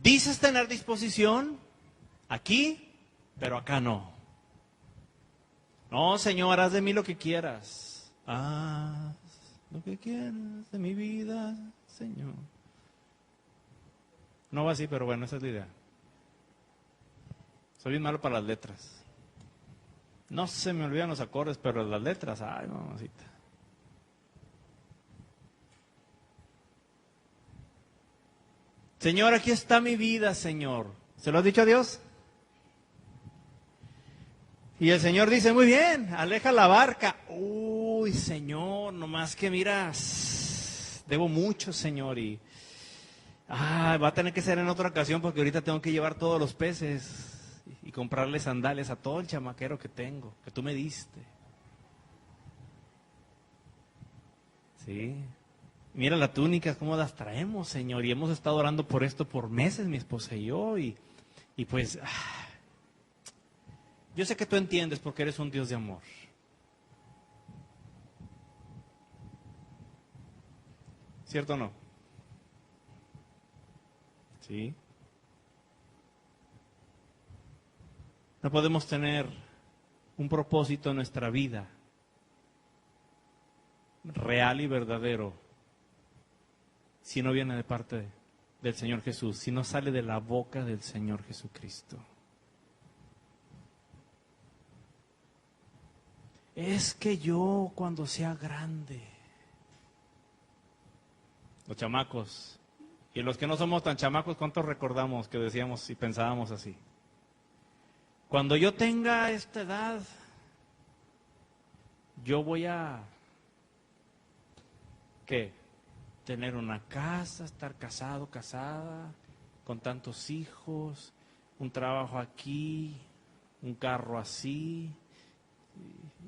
Dices tener disposición aquí, pero acá no. No, Señor, haz de mí lo que quieras. Haz lo que quieras de mi vida, Señor. No va así, pero bueno, esa es la idea. Soy bien malo para las letras. No se me olvidan los acordes, pero las letras, ay, mamacita. Señor, aquí está mi vida, Señor. ¿Se lo has dicho a Dios? Y el Señor dice, muy bien, aleja la barca. Uy, Señor, nomás que miras, debo mucho, Señor, y va a tener que ser en otra ocasión porque ahorita tengo que llevar todos los peces y comprarle sandalias a todo el chamaquero que tengo, que tú me diste. Sí. Mira las túnicas, cómo las traemos, Señor, y hemos estado orando por esto por meses, mi esposa y yo, y pues, yo sé que tú entiendes porque eres un Dios de amor. ¿Cierto o no? Sí. No podemos tener un propósito en nuestra vida real y verdadero si no viene de parte del Señor Jesús, si no sale de la boca del Señor Jesucristo. Es que yo cuando sea grande, los chamacos, y los que no somos tan chamacos, ¿cuántos recordamos que decíamos y pensábamos así? Cuando yo tenga esta edad, yo voy a, ¿qué? Tener una casa, estar casado, casada, con tantos hijos, un trabajo aquí, un carro así,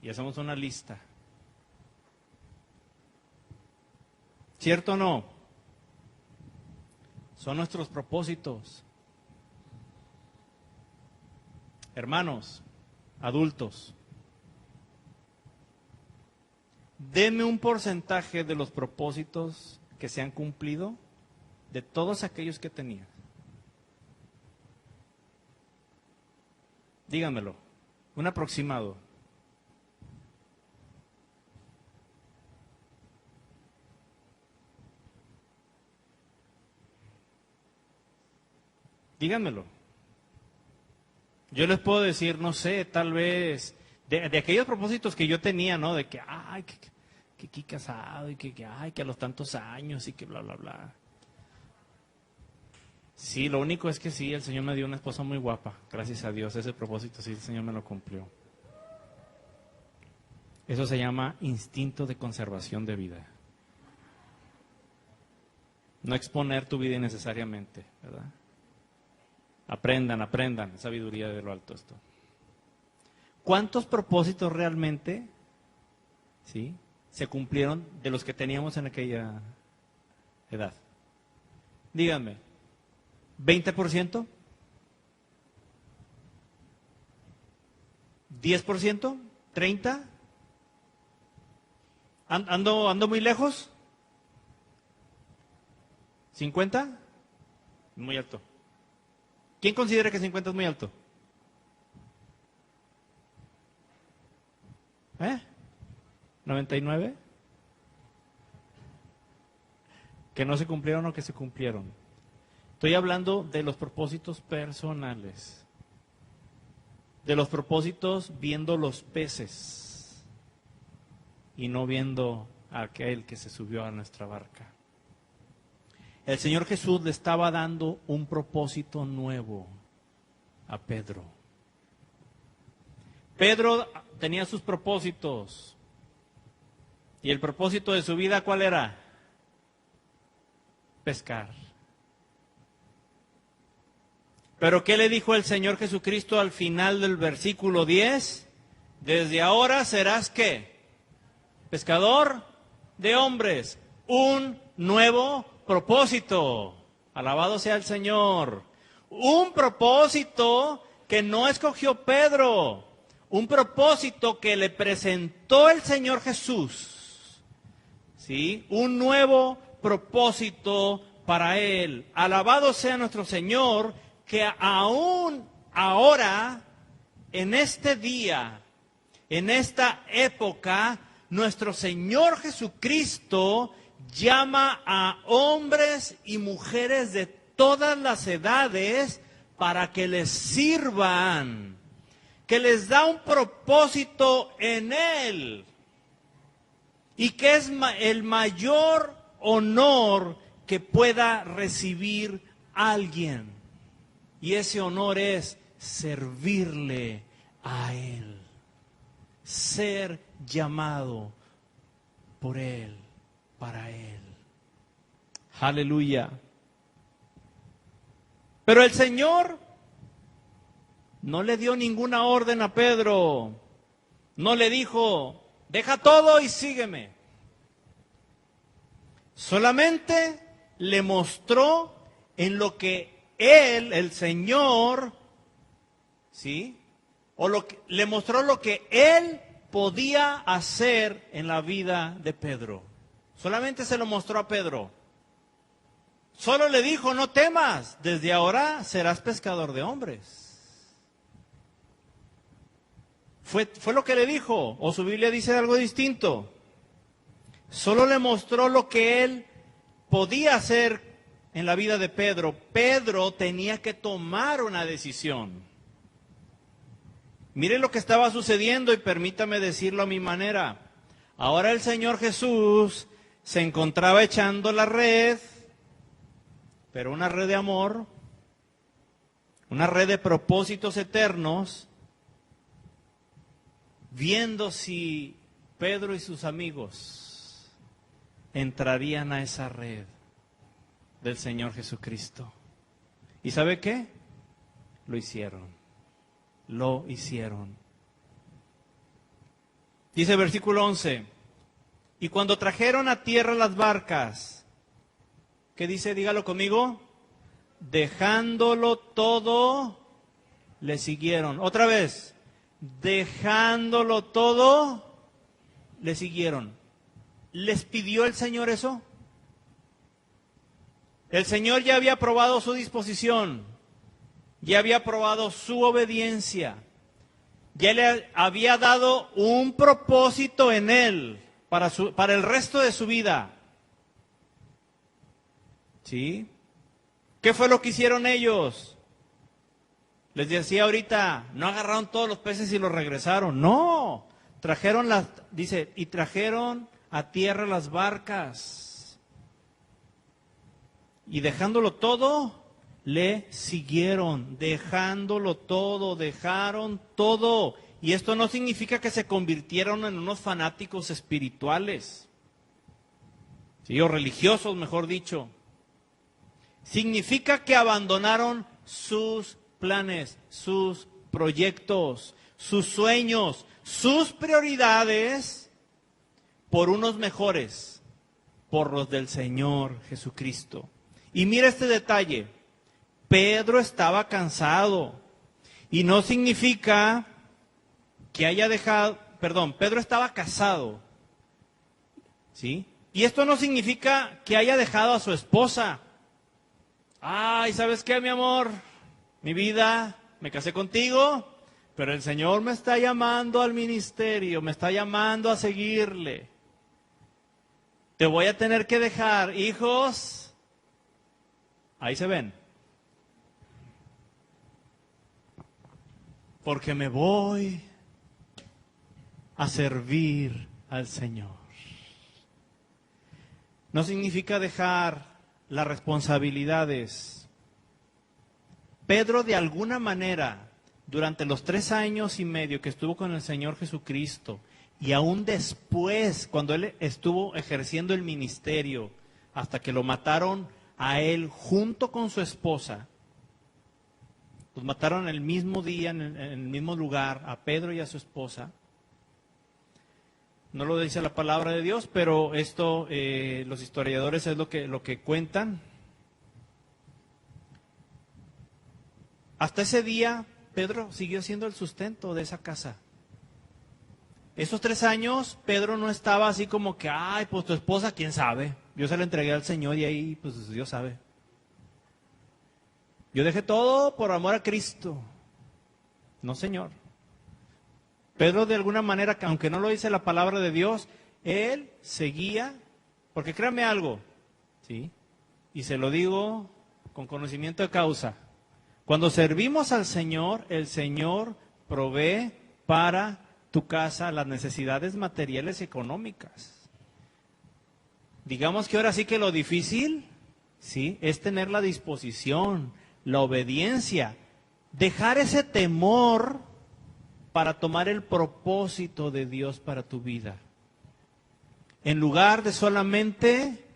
y hacemos una lista. ¿Cierto o no? Son nuestros propósitos. Hermanos, adultos, denme un porcentaje de los propósitos que se han cumplido de todos aquellos que tenía. Díganmelo, un aproximado. Díganmelo. Yo les puedo decir, no sé, tal vez, de aquellos propósitos que yo tenía, ¿no? De que, que casado, y que a los tantos años, y que bla, bla, bla. Sí, lo único es que sí, el Señor me dio una esposa muy guapa, gracias a Dios, ese propósito sí, el Señor me lo cumplió. Eso se llama instinto de conservación de vida. No exponer tu vida innecesariamente, ¿verdad? Aprendan, sabiduría de lo alto esto. ¿Cuántos propósitos realmente, sí, se cumplieron de los que teníamos en aquella edad? Díganme, ¿20%? ¿10%? ¿30%? ¿Ando muy lejos? ¿50? Muy alto. ¿Quién considera que 50 es muy alto? ¿99? ¿Que no se cumplieron o que se cumplieron? Estoy hablando de los propósitos personales. De los propósitos viendo los peces y no viendo a aquel que se subió a nuestra barca. El Señor Jesús le estaba dando un propósito nuevo a Pedro. Pedro tenía sus propósitos. ¿Y el propósito de su vida cuál era? Pescar. Pero ¿qué le dijo el Señor Jesucristo al final del versículo 10? Desde ahora serás ¿qué? Pescador de hombres. Un nuevo propósito. Alabado sea el Señor. Un propósito que no escogió Pedro. Un propósito que le presentó el Señor Jesús. ¿Sí? Un nuevo propósito para él. Alabado sea nuestro Señor, que aún ahora, en este día, en esta época, nuestro Señor Jesucristo llama a hombres y mujeres de todas las edades para que les sirvan, que les da un propósito en Él y que es el mayor honor que pueda recibir alguien. Y ese honor es servirle a Él, ser llamado por Él, para Él. Aleluya. Pero el Señor no le dio ninguna orden a Pedro. No le dijo, deja todo y sígueme. Solamente le mostró en lo que Él, el Señor, ¿sí? Le mostró lo que Él podía hacer en la vida de Pedro. Solamente se lo mostró a Pedro. Solo le dijo, no temas, desde ahora serás pescador de hombres. Fue lo que le dijo, o su Biblia dice algo distinto. Solo le mostró lo que él podía hacer en la vida de Pedro. Pedro tenía que tomar una decisión. Mire lo que estaba sucediendo y permítame decirlo a mi manera. Ahora el Señor Jesús se encontraba echando la red, pero una red de amor, una red de propósitos eternos, viendo si Pedro y sus amigos entrarían a esa red del Señor Jesucristo. ¿Y sabe qué? Lo hicieron. Lo hicieron. Dice versículo 11, y cuando trajeron a tierra las barcas, ¿qué dice? Dígalo conmigo. Dejándolo todo, le siguieron. Otra vez. Dejándolo todo, le siguieron. ¿Les pidió el Señor eso? El Señor ya había probado su disposición, ya había probado su obediencia, ya le había dado un propósito en él para el resto de su vida. ¿Sí? ¿Qué fue lo que hicieron ellos? Les decía ahorita, no agarraron todos los peces y los regresaron. No, y trajeron a tierra las barcas. Y dejándolo todo, le siguieron. Dejándolo todo, dejaron todo. Y esto no significa que se convirtieron en unos fanáticos espirituales. Sí, o religiosos, mejor dicho. Significa que abandonaron sus planes, sus proyectos, sus sueños, sus prioridades por unos mejores, por los del Señor Jesucristo. Y mira este detalle, Pedro estaba cansado y no significa que haya dejado, Pedro estaba casado, ¿sí? Y esto no significa que haya dejado a su esposa. Ay, ¿sabes qué, mi amor? Mi vida, me casé contigo, pero el Señor me está llamando al ministerio, me está llamando a seguirle. Te voy a tener que dejar, hijos. Ahí se ven. Porque me voy a servir al Señor. No significa dejar las responsabilidades. Pedro, de alguna manera, durante los 3 años y medio que estuvo con el Señor Jesucristo, y aún después, cuando él estuvo ejerciendo el ministerio, hasta que lo mataron a él junto con su esposa, los mataron el mismo día, en el mismo lugar, a Pedro y a su esposa. No lo dice la palabra de Dios, pero esto los historiadores es lo que cuentan. Hasta ese día, Pedro siguió siendo el sustento de esa casa. Esos 3 años, Pedro no estaba así como que, ay, pues tu esposa, quién sabe. Yo se la entregué al Señor y ahí, pues Dios sabe. Yo dejé todo por amor a Cristo. No, Señor. Pedro, de alguna manera, aunque no lo dice la palabra de Dios, Él seguía, porque créame algo, ¿sí? Y se lo digo con conocimiento de causa. Cuando servimos al Señor, el Señor provee para tu casa las necesidades materiales y económicas. Digamos que ahora sí que lo difícil, ¿sí?, es tener la disposición, la obediencia, dejar ese temor para tomar el propósito de Dios para tu vida. En lugar de solamente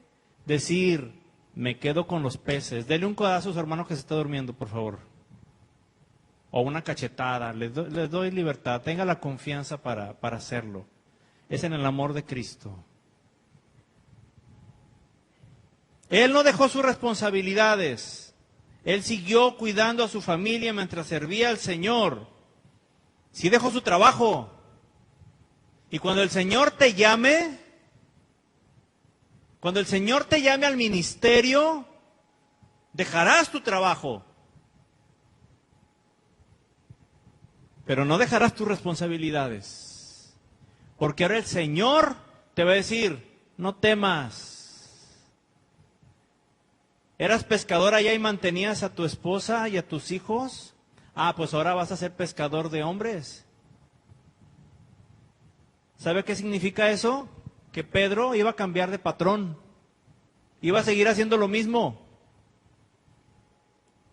decir, me quedo con los peces. Dele un codazo a su hermano que se está durmiendo, por favor. O una cachetada. Les doy libertad. Tenga la confianza para hacerlo. Es en el amor de Cristo. Él no dejó sus responsabilidades. Él siguió cuidando a su familia mientras servía al Señor. Sí dejó su trabajo. Y cuando el Señor te llame, cuando el Señor te llame al ministerio, dejarás tu trabajo. Pero no dejarás tus responsabilidades. Porque ahora el Señor te va a decir, no temas. ¿Eras pescador allá y mantenías a tu esposa y a tus hijos? Ah, pues ahora vas a ser pescador de hombres. ¿Sabe qué significa eso? Que Pedro iba a cambiar de patrón. Iba a seguir haciendo lo mismo.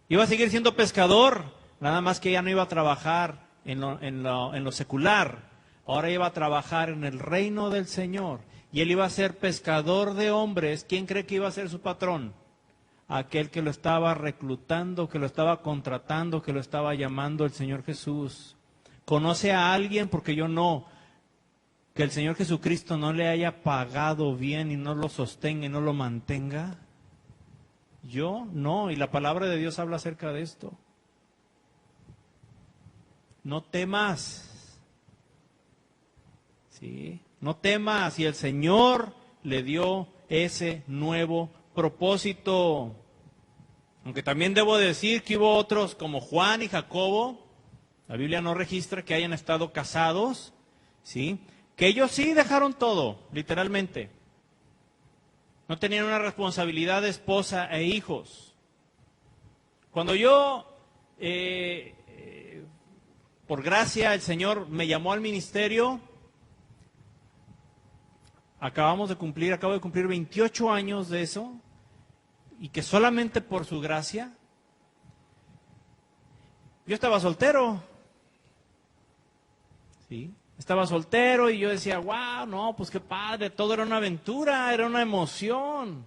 Iba a seguir siendo pescador. Nada más que ya no iba a trabajar en lo secular. Ahora iba a trabajar en el reino del Señor. Y él iba a ser pescador de hombres. ¿Quién cree que iba a ser su patrón? Aquel que lo estaba reclutando, que lo estaba contratando, que lo estaba llamando el Señor Jesús. ¿Conoce a alguien? Porque yo no. Que el Señor Jesucristo no le haya pagado bien y no lo sostenga y no lo mantenga. Yo no, y la palabra de Dios habla acerca de esto. No temas. ¿Sí? No temas, y el Señor le dio ese nuevo propósito. Aunque también debo decir que hubo otros como Juan y Jacobo. La Biblia no registra que hayan estado casados, ¿sí? Que ellos sí dejaron todo, literalmente. No tenían una responsabilidad de esposa e hijos. Cuando yo, por gracia, el Señor me llamó al ministerio, acabo de cumplir 28 años de eso, y que solamente por su gracia, yo estaba soltero, ¿sí? Estaba soltero y yo decía, wow, no, pues qué padre, todo era una aventura, era una emoción.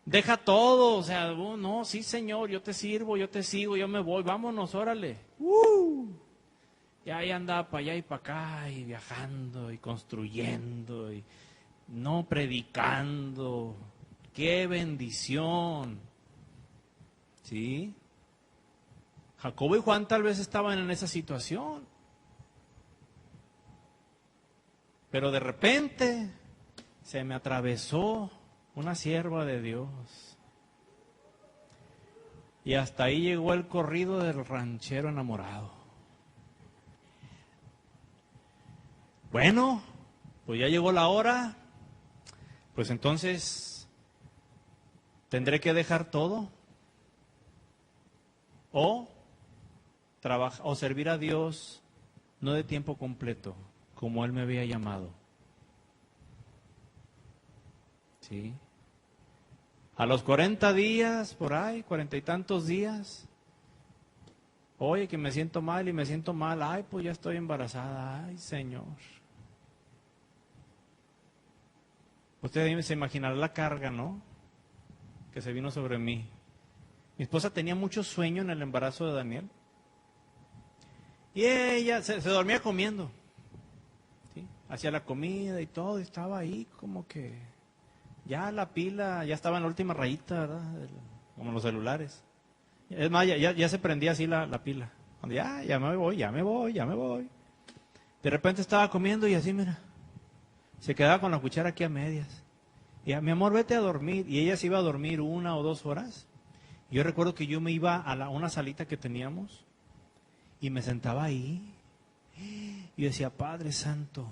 Deja todo, o sea, oh, no, sí Señor, yo te sirvo, yo te sigo, yo me voy, vámonos, órale. Y ahí andaba para allá y para acá, y viajando, y construyendo, y no predicando. ¡Qué bendición! ¿Sí? Jacobo y Juan tal vez estaban en esa situación. Pero de repente se me atravesó una sierva de Dios. Y hasta ahí llegó el corrido del ranchero enamorado. Bueno, pues ya llegó la hora. Pues entonces tendré que dejar todo. O servir a Dios no de tiempo completo, como Él me había llamado. ¿Sí? A los 40 días, por ahí, 40 y tantos días, oye, que me siento mal y me siento mal, ay, pues ya estoy embarazada, ay, Señor. Usted se imaginará la carga, ¿no?, que se vino sobre mí. Mi esposa tenía mucho sueño en el embarazo de Daniel. Y ella se dormía comiendo. ¿Sí? Hacía la comida y todo, y estaba ahí como que ya la pila, ya estaba en la última rayita, ¿verdad? Como los celulares. Es más, ya se prendía así la pila. Cuando ya me voy. De repente estaba comiendo y así, mira, se quedaba con la cuchara aquí a medias. Y mi amor, vete a dormir. Y ella se iba a dormir 1 o 2 horas. Yo recuerdo que yo me iba a una salita que teníamos y me sentaba ahí. Y yo decía, Padre Santo,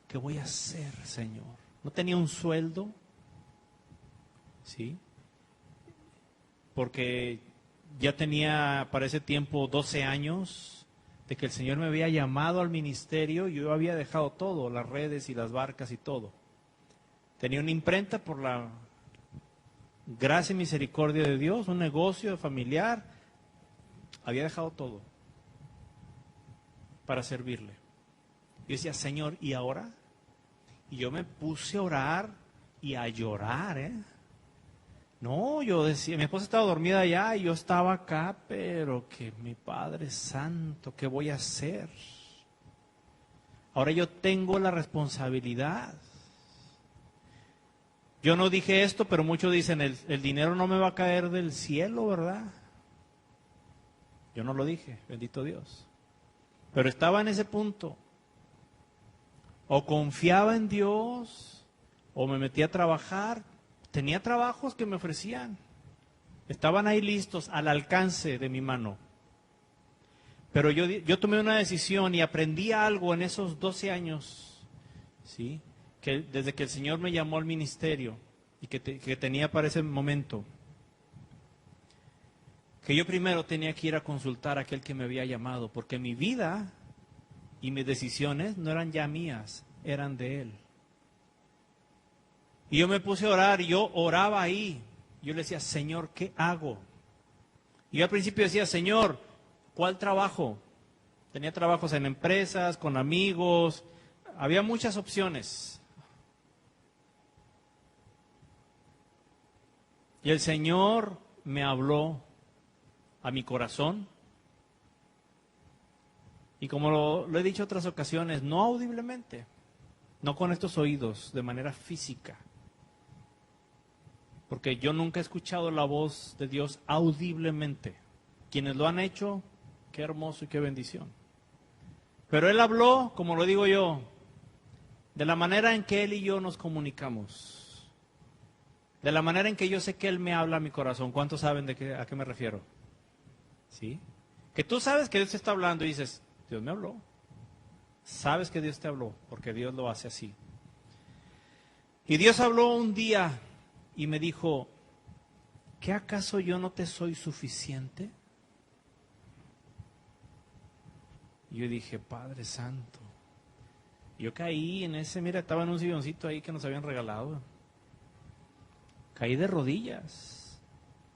¿qué voy a hacer, Señor? No tenía un sueldo, ¿sí? Porque ya tenía para ese tiempo 12 años de que el Señor me había llamado al ministerio y yo había dejado todo, las redes y las barcas y todo. Tenía una imprenta por la gracia y misericordia de Dios, un negocio familiar. Había dejado todo para servirle. Yo decía, Señor, ¿y ahora? Y yo me puse a orar y a llorar, ¿eh? No, yo decía, mi esposa estaba dormida allá y yo estaba acá, pero que mi Padre Santo, ¿qué voy a hacer? Ahora yo tengo la responsabilidad. Yo no dije esto, pero muchos dicen, el dinero no me va a caer del cielo, ¿verdad? Yo no lo dije, bendito Dios. Pero estaba en ese punto. O confiaba en Dios, o me metía a trabajar. Tenía trabajos que me ofrecían. Estaban ahí listos, al alcance de mi mano. Pero yo tomé una decisión y aprendí algo en esos 12 años, ¿sí? Que desde que el Señor me llamó al ministerio y que tenía para ese momento, que yo primero tenía que ir a consultar a aquel que me había llamado, porque mi vida y mis decisiones no eran ya mías, eran de Él. Y yo me puse a orar y yo oraba ahí. Yo le decía, Señor, ¿qué hago? Y yo al principio decía, Señor, ¿cuál trabajo? Tenía trabajos en empresas, con amigos, había muchas opciones. Y el Señor me habló a mi corazón. Y como lo he dicho en otras ocasiones, no audiblemente, no con estos oídos, de manera física. Porque yo nunca he escuchado la voz de Dios audiblemente. Quienes lo han hecho, qué hermoso y qué bendición. Pero Él habló, como lo digo yo, de la manera en que Él y yo nos comunicamos. De la manera en que yo sé que Él me habla a mi corazón. ¿Cuántos saben a qué me refiero? ¿Sí? Que tú sabes que Dios te está hablando y dices, Dios me habló. Sabes que Dios te habló, porque Dios lo hace así. Y Dios habló un día y me dijo, ¿qué acaso yo no te soy suficiente? Y yo dije, Padre Santo. Yo caí en ese, mira, estaba en un silloncito ahí que nos habían regalado. Caí de rodillas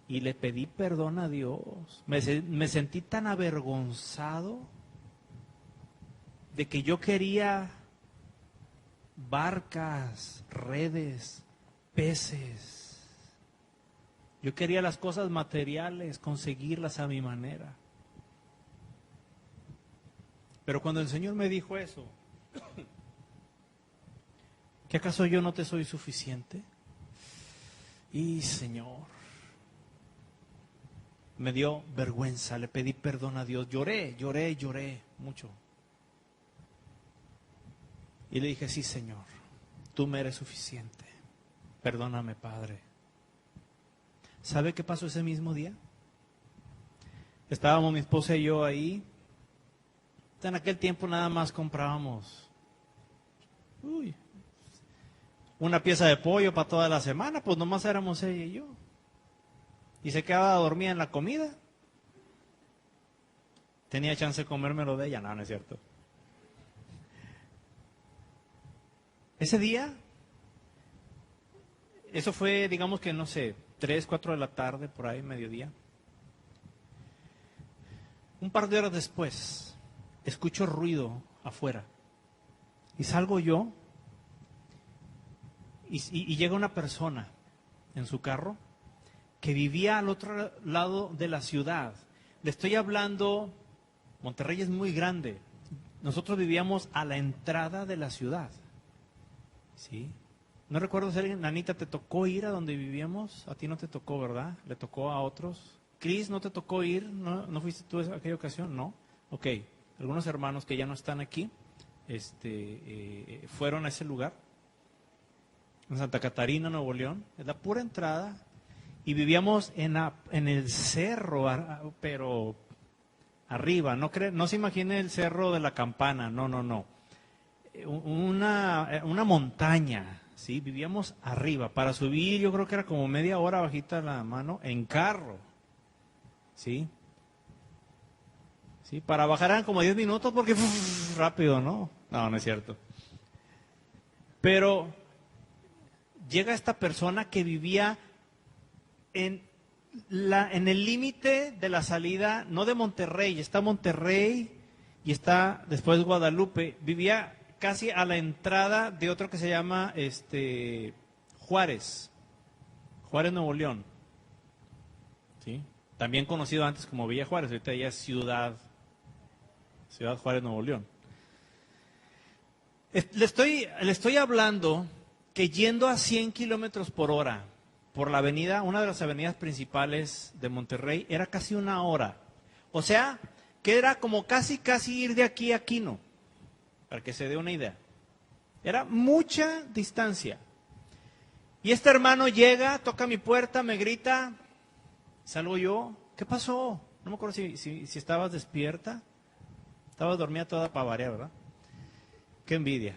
y le pedí perdón a Dios. Me sentí tan avergonzado de que yo quería barcas, redes, peces. Yo quería las cosas materiales, conseguirlas a mi manera. Pero cuando el Señor me dijo eso, ¿qué acaso yo no te soy suficiente? Y Señor, me dio vergüenza, le pedí perdón a Dios, lloré mucho. Y le dije, sí Señor, tú me eres suficiente, perdóname Padre. ¿Sabe qué pasó ese mismo día? Estábamos mi esposa y yo ahí. En aquel tiempo nada más comprábamos una pieza de pollo para toda la semana, pues nomás éramos ella y yo. Y se quedaba dormida en la comida. Tenía chance de comérmelo de ella, no es cierto. Ese día, eso fue, digamos que no sé, 3, 4 de la tarde, por ahí, mediodía. Un par de horas después, escucho ruido afuera. Y salgo yo y llega una persona en su carro que vivía al otro lado de la ciudad. Le estoy hablando, Monterrey es muy grande. Nosotros vivíamos a la entrada de la ciudad. ¿Sí? No recuerdo si alguien, Anita, ¿te tocó ir a donde vivíamos? A ti no te tocó, ¿verdad? ¿Le tocó a otros? Cris, ¿no te tocó ir? ¿No fuiste tú en aquella ocasión? No. Ok. Algunos hermanos que ya no están aquí fueron a ese lugar, en Santa Catarina, Nuevo León. Es la pura entrada. Y vivíamos en el cerro, pero arriba. No se imagine el cerro de la Campana. No. una montaña, ¿sí? Vivíamos arriba. Para subir yo creo que era como media hora bajita la mano en carro, ¿sí? Sí, para bajar eran como 10 minutos porque rápido, ¿no? No, no es cierto. Pero llega esta persona que vivía en el límite de la salida, no de Monterrey, está Monterrey y está después Guadalupe, vivía casi a la entrada de otro que se llama Juárez, Nuevo León, ¿sí? También conocido antes como Villa Juárez, ahorita ya es Ciudad Juárez, Nuevo León. Le estoy hablando que yendo a 100 kilómetros por hora por la avenida, una de las avenidas principales de Monterrey, era casi una hora. O sea, que era como casi ir de aquí a Quino, para que se dé una idea. Era mucha distancia. Y este hermano llega, toca mi puerta, me grita, salgo yo. ¿Qué pasó? No me acuerdo si estabas despierta. Estabas dormida toda para variar, ¿verdad? Qué envidia.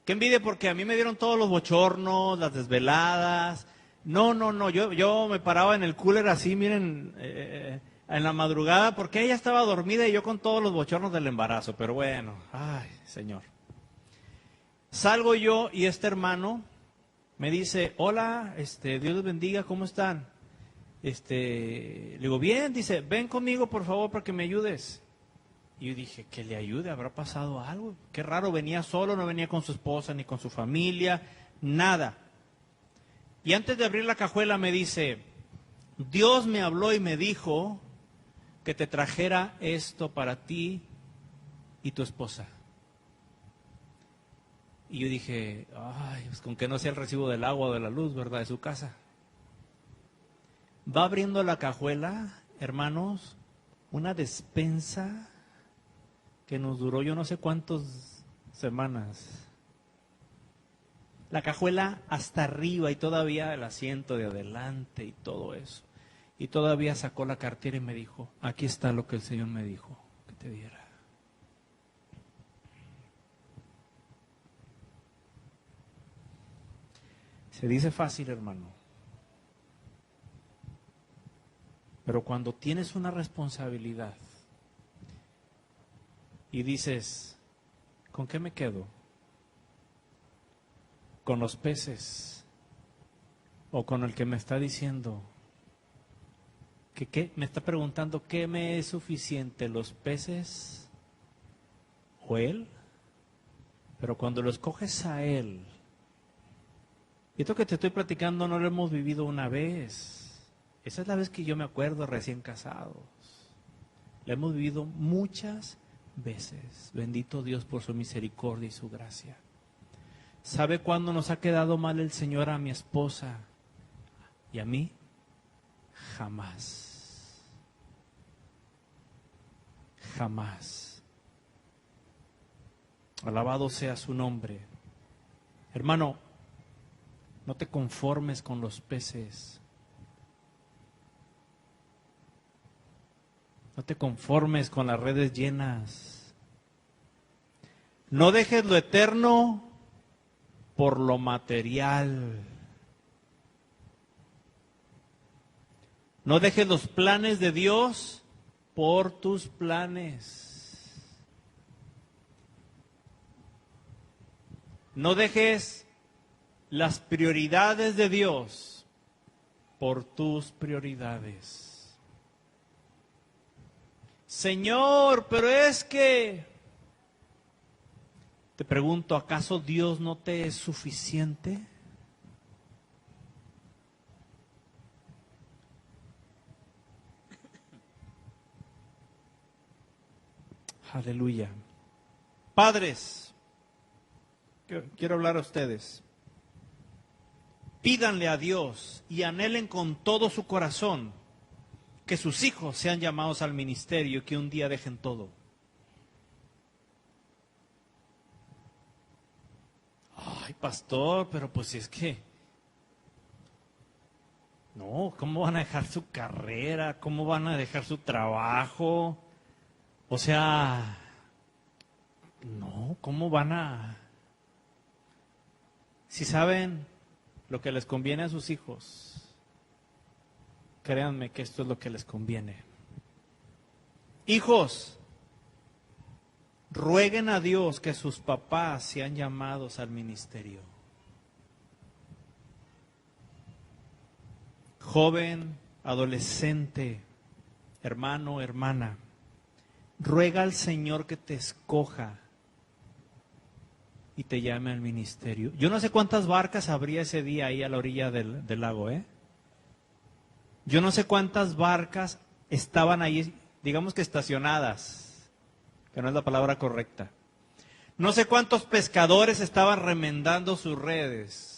Qué envidia porque a mí me dieron todos los bochornos, las desveladas. No, yo me paraba en el cooler así, miren, en la madrugada, porque ella estaba dormida y yo con todos los bochornos del embarazo. Pero bueno, ay, Señor. Salgo yo y este hermano me dice, hola, Dios les bendiga, ¿cómo están? Le digo, bien, dice, ven conmigo por favor para que me ayudes. Y yo dije, que le ayude, ¿habrá pasado algo? Qué raro, venía solo, no venía con su esposa ni con su familia, nada. Y antes de abrir la cajuela me dice, Dios me habló y me dijo que te trajera esto para ti y tu esposa. Y yo dije, ay, pues con que no sea el recibo del agua o de la luz, ¿verdad? De su casa. Va abriendo la cajuela, hermanos, una despensa que nos duró yo no sé cuántas semanas. La cajuela hasta arriba y todavía el asiento de adelante y todo eso. Y todavía sacó la cartera y me dijo, aquí está lo que el Señor me dijo que te diera. Se dice fácil, hermano. Pero cuando tienes una responsabilidad y dices, ¿con qué me quedo? ¿Con los peces? ¿O con el que me está diciendo? ¿Qué? Me está preguntando, ¿qué me es suficiente? ¿Los peces o Él? Pero cuando lo escoges a Él, y esto que te estoy platicando no lo hemos vivido una vez. Esa es la vez que yo me acuerdo recién casados. Lo hemos vivido muchas veces. Bendito Dios por su misericordia y su gracia. ¿Sabe cuándo nos ha quedado mal el Señor a mi esposa y a mí? Jamás. Jamás. Alabado sea su nombre. Hermano, no te conformes con los peces. No te conformes con las redes llenas. No dejes lo eterno por lo material. No dejes los planes de Dios por tus planes. No dejes las prioridades de Dios por tus prioridades. Señor, pero es que, te pregunto, ¿acaso Dios no te es suficiente? Aleluya. Padres, quiero hablar a ustedes. Pídanle a Dios y anhelen con todo su corazón que sus hijos sean llamados al ministerio y que un día dejen todo. Ay, pastor, pero pues es que... No, ¿cómo van a dejar su carrera? ¿Cómo van a dejar su trabajo? O sea, No, ¿cómo van a...? Si saben lo que les conviene a sus hijos, créanme que esto es lo que les conviene. Hijos, rueguen a Dios que sus papás sean llamados al ministerio. Joven, adolescente, hermano, hermana, ruega al Señor que te escoja y te llame al ministerio. Yo no sé cuántas barcas habría ese día ahí a la orilla del lago, ¿eh? Yo no sé cuántas barcas estaban ahí, digamos que estacionadas, que no es la palabra correcta. No sé cuántos pescadores estaban remendando sus redes.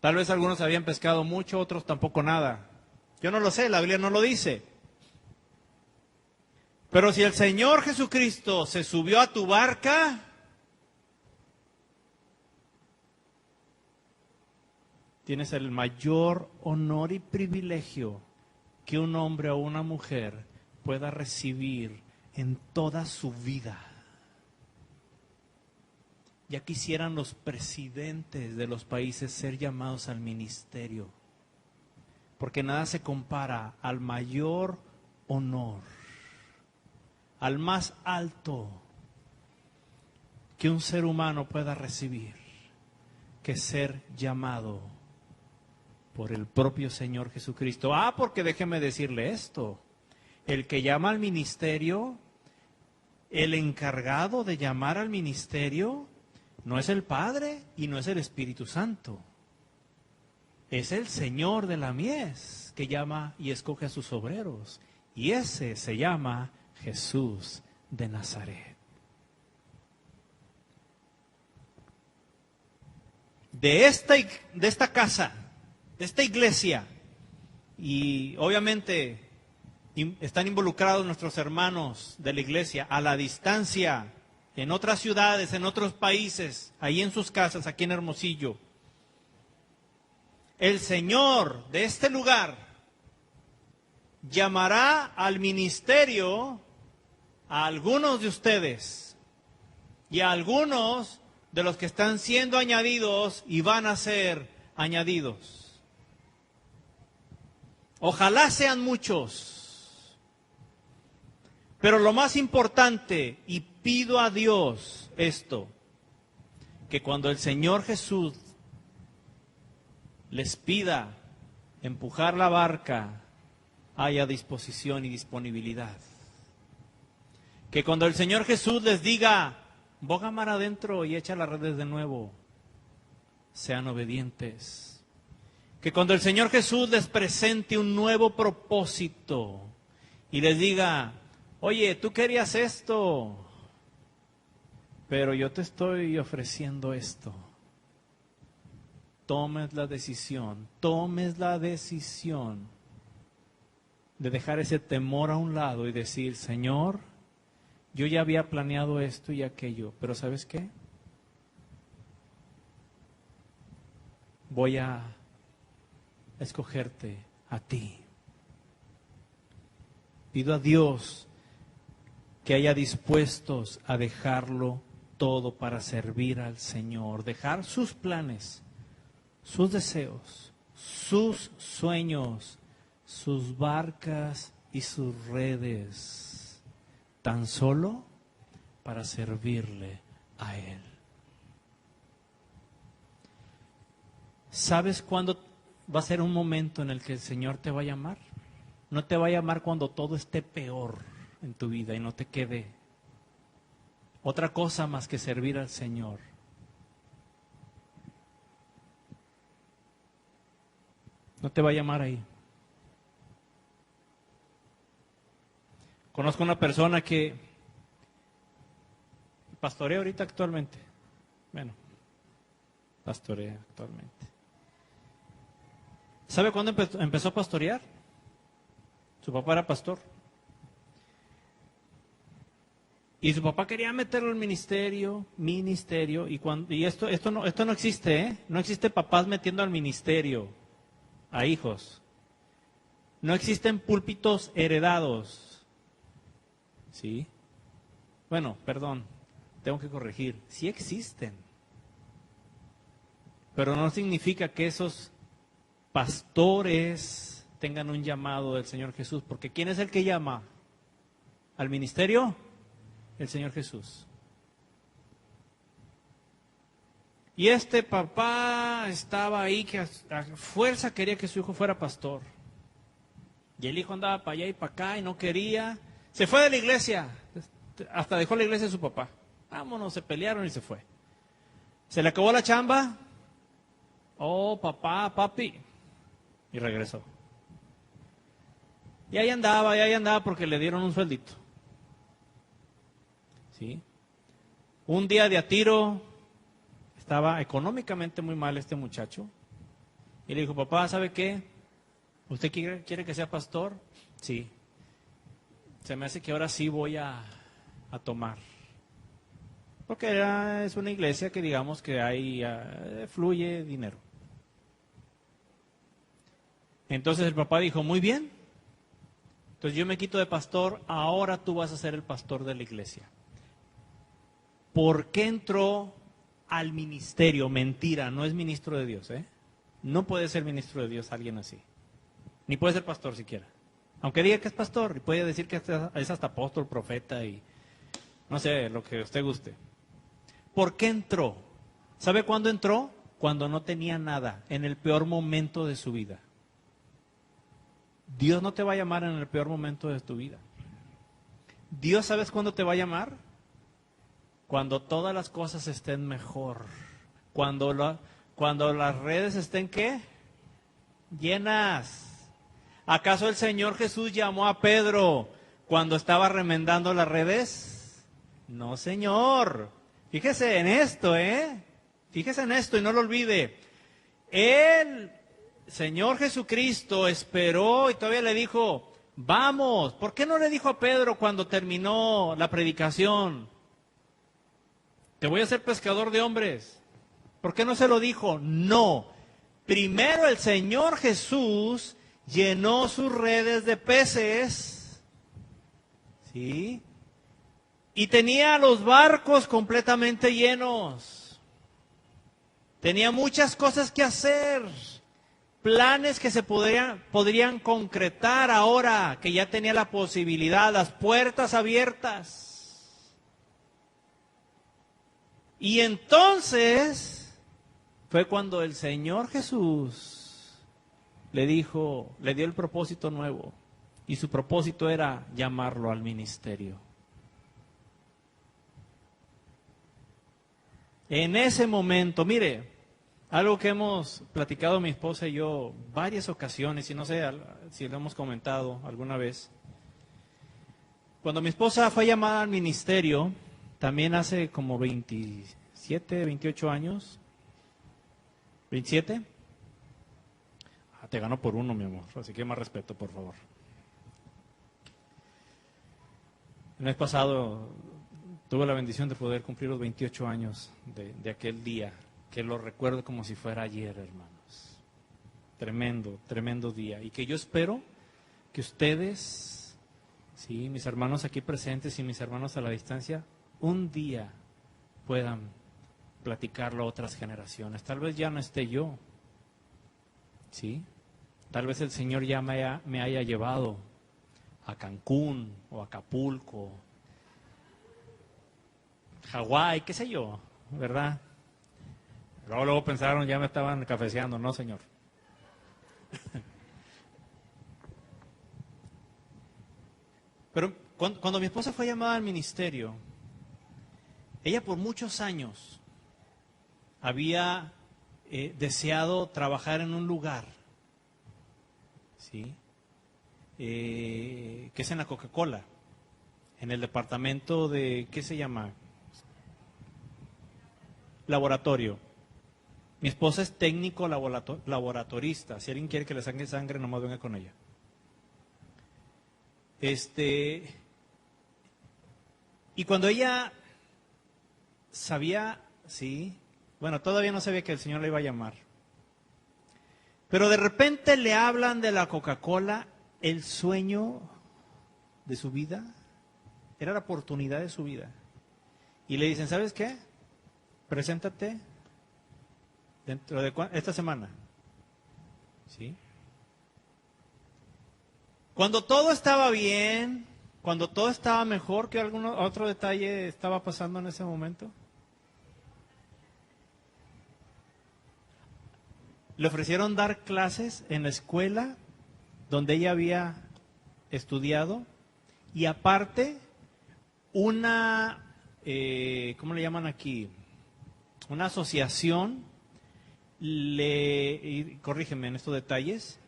Tal vez algunos habían pescado mucho, otros tampoco nada. Yo no lo sé, la Biblia no lo dice. Pero si el Señor Jesucristo se subió a tu barca, tienes el mayor honor y privilegio que un hombre o una mujer pueda recibir en toda su vida. Ya quisieran los presidentes de los países ser llamados al ministerio, porque nada se compara al mayor honor, al más alto que un ser humano pueda recibir, que ser llamado por el propio Señor Jesucristo. Porque déjeme decirle esto, el que llama al ministerio, el encargado de llamar al ministerio, no es el Padre y no es el Espíritu Santo. Es el Señor de la mies que llama y escoge a sus obreros. Y ese se llama Jesús de Nazaret. De esta casa, de esta iglesia, y obviamente están involucrados nuestros hermanos de la iglesia a la distancia, en otras ciudades, en otros países, ahí en sus casas, aquí en Hermosillo. El Señor de este lugar llamará al ministerio a algunos de ustedes y a algunos de los que están siendo añadidos y van a ser añadidos. Ojalá sean muchos. Pero lo más importante, y pido a Dios esto, que cuando el Señor Jesús les pida empujar la barca, haya disposición y disponibilidad. Que cuando el Señor Jesús les diga, boga mar adentro y echa las redes de nuevo, sean obedientes. Que cuando el Señor Jesús les presente un nuevo propósito y les diga, oye, tú querías esto, pero yo te estoy ofreciendo esto. Tomes la decisión de dejar ese temor a un lado y decir, Señor, yo ya había planeado esto y aquello, pero ¿sabes qué? Voy a escogerte a ti. Pido a Dios que haya dispuestos a dejarlo todo para servir al Señor, dejar sus planes, sus deseos, sus sueños, sus barcas y sus redes, tan solo para servirle a Él. ¿Sabes cuándo va a ser un momento en el que el Señor te va a llamar? No te va a llamar cuando todo esté peor en tu vida y no te quede otra cosa más que servir al Señor. No te va a llamar ahí. Conozco una persona que pastorea ahorita actualmente. Bueno, pastorea actualmente. ¿Sabe cuándo empezó a pastorear? Su papá era pastor. Y su papá quería meterlo en ministerio, y esto no existe, ¿eh? No existe papás metiendo al ministerio a hijos. No existen púlpitos heredados. ¿Sí? Bueno, perdón, tengo que corregir. Sí existen. Pero no significa que esos pastores tengan un llamado del Señor Jesús. Porque ¿quién es el que llama al ministerio? El Señor Jesús. Y este papá estaba ahí que a fuerza quería que su hijo fuera pastor. Y el hijo andaba para allá y para acá y no quería. Se fue de la iglesia. Hasta dejó la iglesia de su papá. Vámonos, se pelearon y se fue. Se le acabó la chamba. Oh, papá, papi. Y regresó. Y ahí andaba porque le dieron un sueldito. ¿Sí? Un día de a tiro, estaba económicamente muy mal este muchacho. Y le dijo, papá, ¿sabe qué? ¿Usted quiere que sea pastor? Sí. Se me hace que ahora sí voy a tomar. Porque es una iglesia que digamos que ahí fluye dinero. Entonces el papá dijo, muy bien. Entonces yo me quito de pastor, ahora tú vas a ser el pastor de la iglesia. ¿Por qué entró al ministerio? Mentira, no es ministro de Dios, ¿eh? No puede ser ministro de Dios alguien así. Ni puede ser pastor siquiera. Aunque diga que es pastor, y puede decir que es hasta apóstol, profeta y no sé, lo que usted guste. ¿Por qué entró? ¿Sabe cuándo entró? Cuando no tenía nada, en el peor momento de su vida. Dios no te va a llamar en el peor momento de tu vida. Dios, ¿sabes cuándo te va a llamar? Cuando todas las cosas estén mejor. Cuando las redes estén, ¿qué? Llenas. ¿Acaso el Señor Jesús llamó a Pedro cuando estaba remendando las redes? No, Señor. Fíjese en esto, Fíjese en esto y no lo olvide. El Señor Jesucristo esperó y todavía le dijo, vamos. ¿Por qué no le dijo a Pedro cuando terminó la predicación? Te voy a hacer pescador de hombres. ¿Por qué no se lo dijo? No. Primero el Señor Jesús llenó sus redes de peces, ¿sí? Y tenía los barcos completamente llenos. Tenía muchas cosas que hacer, planes que se podrían concretar ahora, que ya tenía la posibilidad, las puertas abiertas. Y entonces fue cuando el Señor Jesús le dio el propósito nuevo. Y su propósito era llamarlo al ministerio. En ese momento, mire, algo que hemos platicado mi esposa y yo varias ocasiones, y no sé si lo hemos comentado alguna vez. Cuando mi esposa fue llamada al ministerio, también hace como 27, 28 años, 27. Te gano por uno, mi amor, así que más respeto, por favor. El mes pasado tuve la bendición de poder cumplir los 28 años de aquel día, que lo recuerdo como si fuera ayer, hermanos. Tremendo, tremendo día. Y que yo espero que ustedes, sí, mis hermanos aquí presentes y mis hermanos a la distancia, un día puedan platicarlo a otras generaciones. Tal vez ya no esté yo, ¿sí? Tal vez el Señor ya me haya llevado a Cancún o a Acapulco, Hawái, qué sé yo, ¿verdad? Luego pensaron, ya me estaban cafeceando, no, Señor. Pero cuando mi esposa fue llamada al ministerio, ella por muchos años había deseado trabajar en un lugar, ¿sí? Que es en la Coca-Cola, en el departamento de, ¿qué se llama? Laboratorio. Mi esposa es técnico laboratorista. Si alguien quiere que le saque sangre, nomás venga con ella. Y cuando ella sabía, sí, bueno, todavía no sabía que el Señor le iba a llamar. Pero de repente le hablan de la Coca-Cola, el sueño de su vida. Era la oportunidad de su vida. Y le dicen, ¿sabes qué? Preséntate dentro de esta semana. ¿Sí? Cuando todo estaba bien, cuando todo estaba mejor, ¿qué algún otro detalle estaba pasando en ese momento? Le ofrecieron dar clases en la escuela donde ella había estudiado y aparte una, ¿cómo le llaman aquí? Una asociación, y corrígeme en estos detalles,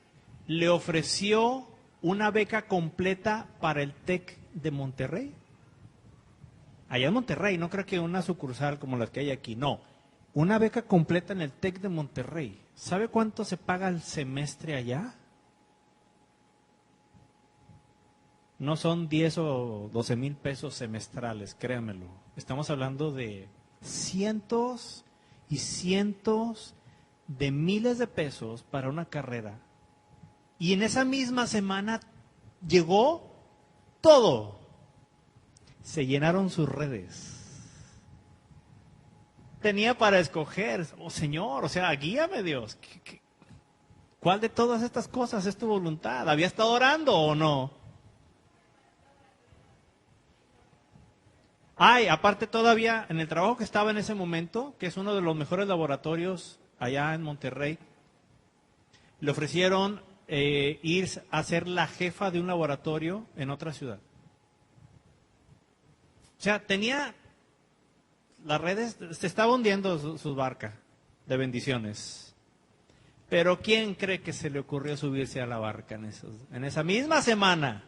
le ofreció una beca completa para el TEC de Monterrey. Allá en Monterrey, no creo que una sucursal como las que hay aquí, no. Una beca completa en el TEC de Monterrey. ¿Sabe cuánto se paga el semestre allá? No son 10 o 12 mil pesos semestrales, créanmelo. Estamos hablando de cientos y cientos de miles de pesos para una carrera. Y en esa misma semana llegó todo. Se llenaron sus redes. Tenía para escoger, oh Señor, o sea, guíame Dios. ¿Cuál de todas estas cosas es tu voluntad? ¿Había estado orando o no? Ay, aparte todavía, en el trabajo que estaba en ese momento, que es uno de los mejores laboratorios allá en Monterrey, le ofrecieron ir a ser la jefa de un laboratorio en otra ciudad. O sea, tenía las redes, se estaba hundiendo su barca de bendiciones. Pero ¿quién cree que se le ocurrió subirse a la barca en esa misma semana?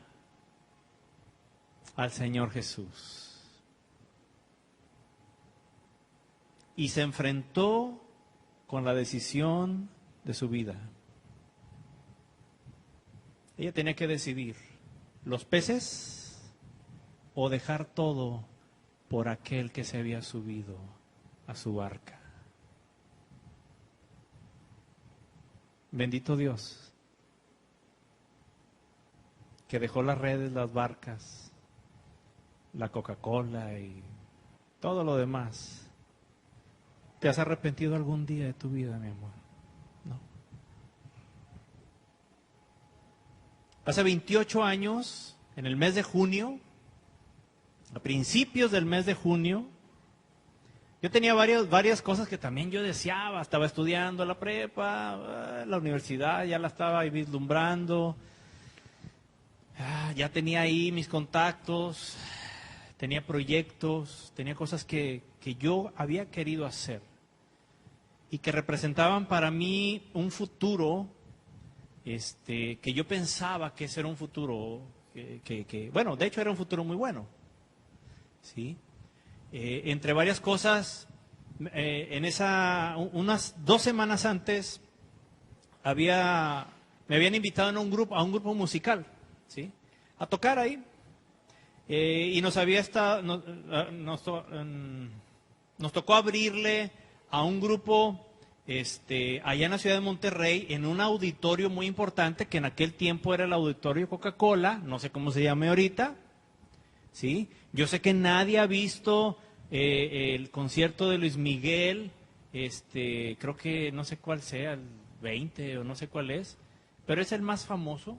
Al Señor Jesús. Y se enfrentó con la decisión de su vida. Ella tenía que decidir, los peces o dejar todo por aquel que se había subido a su barca. Bendito Dios, que dejó las redes, las barcas, la Coca-Cola y todo lo demás. ¿Te has arrepentido algún día de tu vida, mi amor? No. Hace 28 años, en el mes de junio, a principios del mes de junio, yo tenía varias cosas que también yo deseaba. Estaba estudiando la prepa, la universidad, ya la estaba ahí vislumbrando. Ya tenía ahí mis contactos, tenía proyectos, tenía cosas que yo había querido hacer y que representaban para mí un futuro que yo pensaba que ese era un futuro bueno, de hecho era un futuro muy bueno. ¿Sí? Entre varias cosas, unas 2 semanas antes me habían invitado a un grupo musical, ¿sí? A tocar ahí. Y nos tocó abrirle a un grupo allá en la ciudad de Monterrey, en un auditorio muy importante, que en aquel tiempo era el auditorio Coca-Cola, no sé cómo se llame ahorita, ¿sí? Yo sé que nadie ha visto el concierto de Luis Miguel, creo que no sé cuál sea, el 20 o no sé cuál es, pero es el más famoso.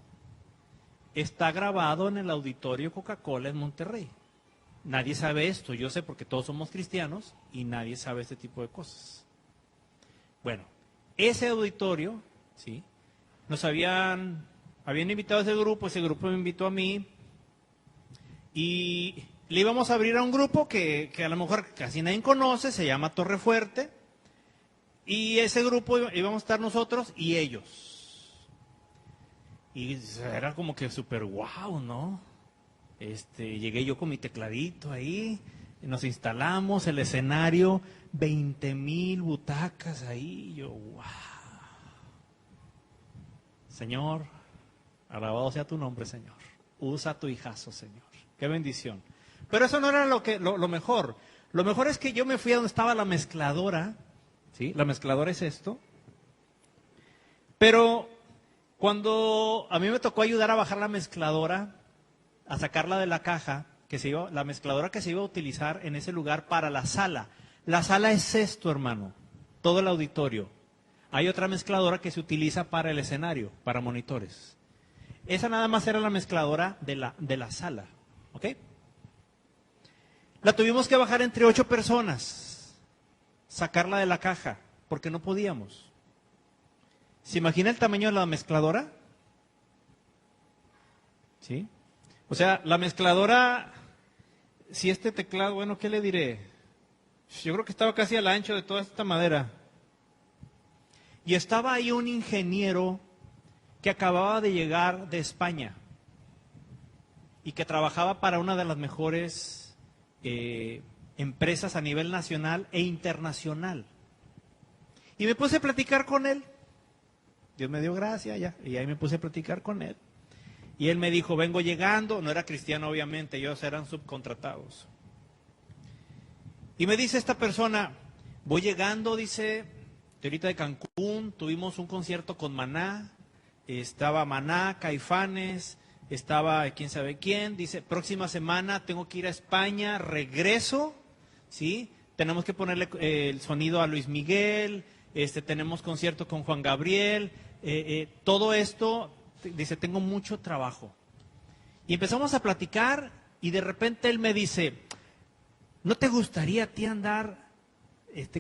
Está grabado en el auditorio Coca-Cola en Monterrey. Nadie sabe esto, yo sé porque todos somos cristianos y nadie sabe este tipo de cosas. Bueno, ese auditorio, ¿sí? Nos habían invitado a ese grupo me invitó a mí y le íbamos a abrir a un grupo que a lo mejor casi nadie conoce, se llama Torre Fuerte, y ese grupo íbamos a estar nosotros y ellos. Y era como que súper guau, ¿no? Llegué yo con mi tecladito ahí, nos instalamos, el escenario, 20,000 butacas ahí, y yo, wow. Señor, alabado sea tu nombre, Señor. Usa a tu hijazo, Señor. Qué bendición. Pero eso no era lo mejor. Lo mejor es que yo me fui a donde estaba la mezcladora, ¿sí? La mezcladora es esto. Pero cuando a mí me tocó ayudar a bajar la mezcladora, a sacarla de la caja, la mezcladora que se iba a utilizar en ese lugar para la sala. La sala es esto, hermano, todo el auditorio. Hay otra mezcladora que se utiliza para el escenario, para monitores. Esa nada más era la mezcladora de la sala, ¿ok? La tuvimos que bajar entre 8 personas, sacarla de la caja, porque no podíamos. ¿Se imagina el tamaño de la mezcladora? ¿Sí? O sea, la mezcladora, si este teclado, bueno, ¿qué le diré? Yo creo que estaba casi al ancho de toda esta madera. Y estaba ahí un ingeniero que acababa de llegar de España y que trabajaba para una de las mejores empresas a nivel nacional e internacional. Y me puse a platicar con él. Dios me dio gracia ya, y ahí me puse a platicar con él. Y él me dijo, vengo llegando, no era cristiano obviamente, ellos eran subcontratados. Y me dice esta persona, voy llegando, dice, de ahorita de Cancún, tuvimos un concierto con Maná, estaba Maná, Caifanes, estaba quién sabe quién, dice, próxima semana tengo que ir a España, regreso, ¿sí? Tenemos que ponerle el sonido a Luis Miguel, tenemos concierto con Juan Gabriel, todo esto, dice, tengo mucho trabajo. Y empezamos a platicar y de repente él me dice, ¿no te gustaría a ti andar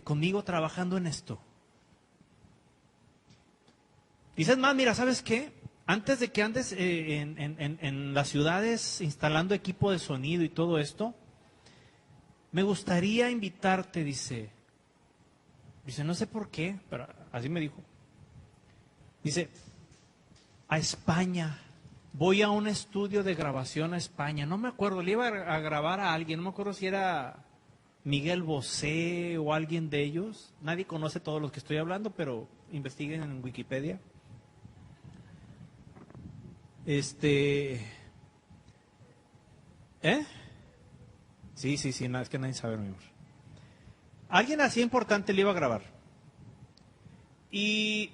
conmigo trabajando en esto? Dices más, mira, ¿sabes qué? Antes de que andes en las ciudades instalando equipo de sonido y todo esto, me gustaría invitarte, dice, no sé por qué, pero así me dijo. Dice, a España, voy a un estudio de grabación a España, no me acuerdo, le iba a grabar a alguien, no me acuerdo si era Miguel Bosé o alguien de ellos, nadie conoce todos los que estoy hablando, pero investiguen en Wikipedia. Sí, nada, es que nadie sabe, mi amor. Alguien así importante le iba a grabar. Y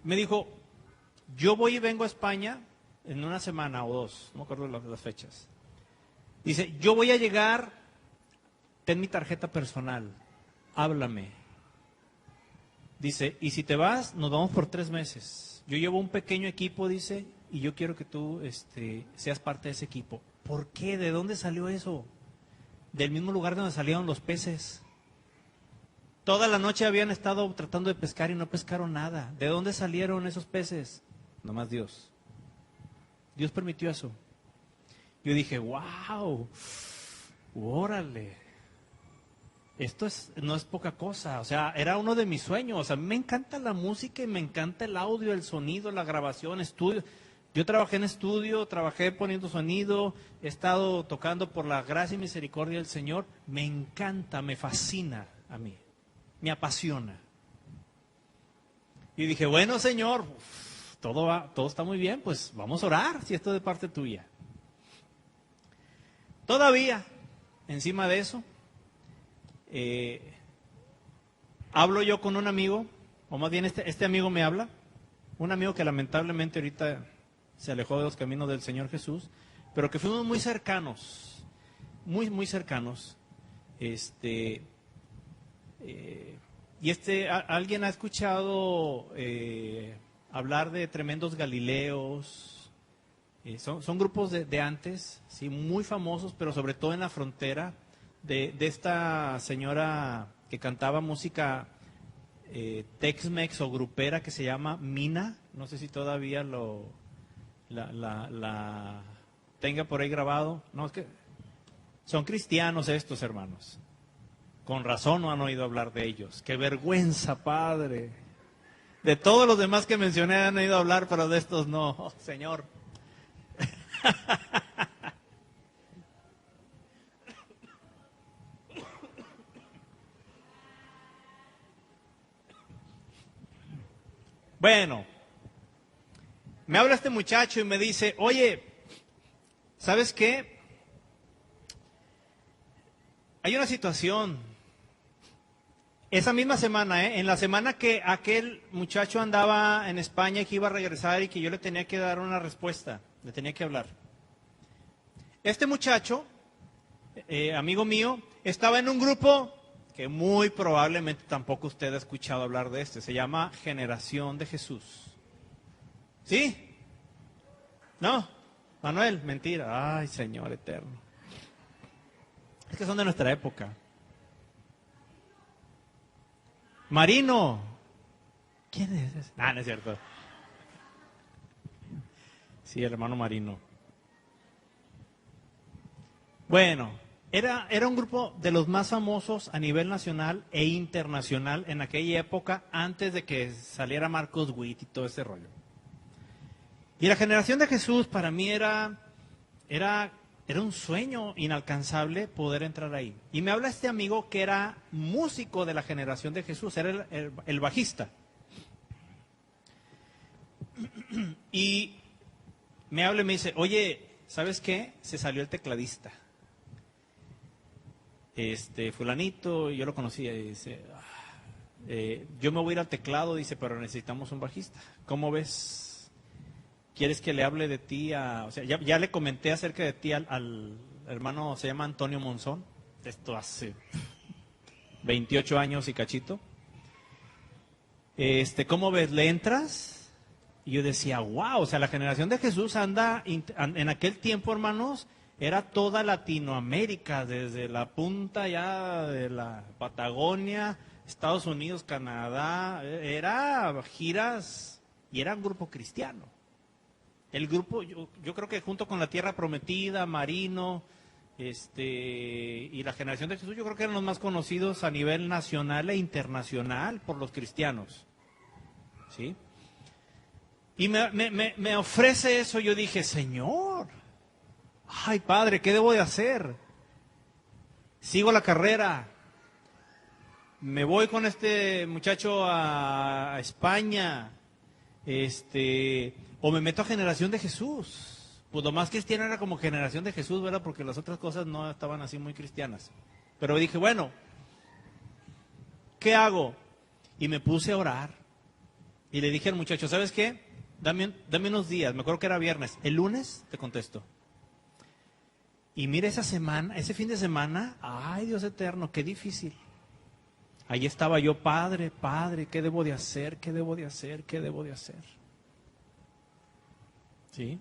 me dijo, yo voy y vengo a España en una semana o 2, no me acuerdo las fechas. Dice, yo voy a llegar, ten mi tarjeta personal, háblame. Dice, y si te vas, nos vamos por 3 meses. Yo llevo un pequeño equipo, dice, y yo quiero que tú seas parte de ese equipo. ¿Por qué? ¿De dónde salió eso? Del mismo lugar donde salieron los peces. Toda la noche habían estado tratando de pescar y no pescaron nada. ¿De dónde salieron esos peces? Nomás Dios. Dios permitió eso. Yo dije, wow, órale. Esto no es poca cosa. O sea, era uno de mis sueños. O sea, a mí me encanta la música y me encanta el audio, el sonido, la grabación, estudio. Yo trabajé en estudio, trabajé poniendo sonido, he estado tocando por la gracia y misericordia del Señor. Me encanta, me fascina a mí, me apasiona. Y dije, bueno, Señor, todo está muy bien, pues vamos a orar si esto es de parte tuya. Todavía, encima de eso, hablo yo con un amigo, o más bien este amigo me habla, un amigo que lamentablemente ahorita se alejó de los caminos del Señor Jesús, pero que fuimos muy cercanos, muy cercanos. ¿Alguien ha escuchado hablar de Tremendos Galileos? Son grupos de antes, sí, muy famosos, pero sobre todo en la frontera, de esta señora que cantaba música Tex-Mex o grupera que se llama Mina. No sé si todavía la tenga por ahí grabado. No, es que son cristianos estos hermanos. Con razón no han oído hablar de ellos. ¡Qué vergüenza, Padre! De todos los demás que mencioné han oído hablar, pero de estos no. Oh, Señor. Bueno, me habla este muchacho y me dice, oye, ¿sabes qué? Hay una situación. Esa misma semana, en la semana que aquel muchacho andaba en España y que iba a regresar y que yo le tenía que dar una respuesta, le tenía que hablar. Este muchacho amigo mío, estaba en un grupo que muy probablemente tampoco usted ha escuchado hablar de este. Se llama Generación de Jesús. ¿Sí? ¿No? Manuel, mentira. Ay, Señor eterno. Es que son de nuestra época. Marino. ¿Quién es ese? No es cierto. Sí, el hermano Marino. Bueno, era un grupo de los más famosos a nivel nacional e internacional en aquella época, antes de que saliera Marcos Witt y todo ese rollo. Y la Generación de Jesús para mí era un sueño inalcanzable poder entrar ahí. Y me habla este amigo que era músico de la Generación de Jesús, era el bajista. Y me habla y me dice, oye, ¿sabes qué? Se salió el tecladista. Fulanito, yo lo conocía, y dice, yo me voy a ir al teclado, dice, pero necesitamos un bajista. ¿Cómo ves? ¿Quieres que le hable de ti o sea, ya le comenté acerca de ti al hermano, se llama Antonio Monzón, esto hace 28 años y cachito. ¿Cómo ves? ¿Le entras? Y yo decía, wow, o sea, la Generación de Jesús anda, en aquel tiempo, hermanos, era toda Latinoamérica, desde la punta ya de la Patagonia, Estados Unidos, Canadá, era giras y era un grupo cristiano. El grupo, yo creo que junto con la Tierra Prometida, Marino, y la Generación de Jesús, yo creo que eran los más conocidos a nivel nacional e internacional por los cristianos. ¿Sí? Y me ofrece eso, yo dije, Señor, ay Padre, ¿qué debo de hacer? Sigo la carrera, me voy con este muchacho a España, o me meto a Generación de Jesús. Pues lo más cristiano era como Generación de Jesús, ¿verdad? Porque las otras cosas no estaban así muy cristianas. Pero dije, bueno, ¿qué hago? Y me puse a orar. Y le dije al muchacho, ¿sabes qué? Dame unos días, me acuerdo que era viernes. El lunes te contesto. Y mira esa semana, ese fin de semana, ay Dios eterno, qué difícil. Ahí estaba yo, Padre, ¿qué debo de hacer? ¿Qué debo de hacer? ¿Qué debo de hacer? ¿Sí?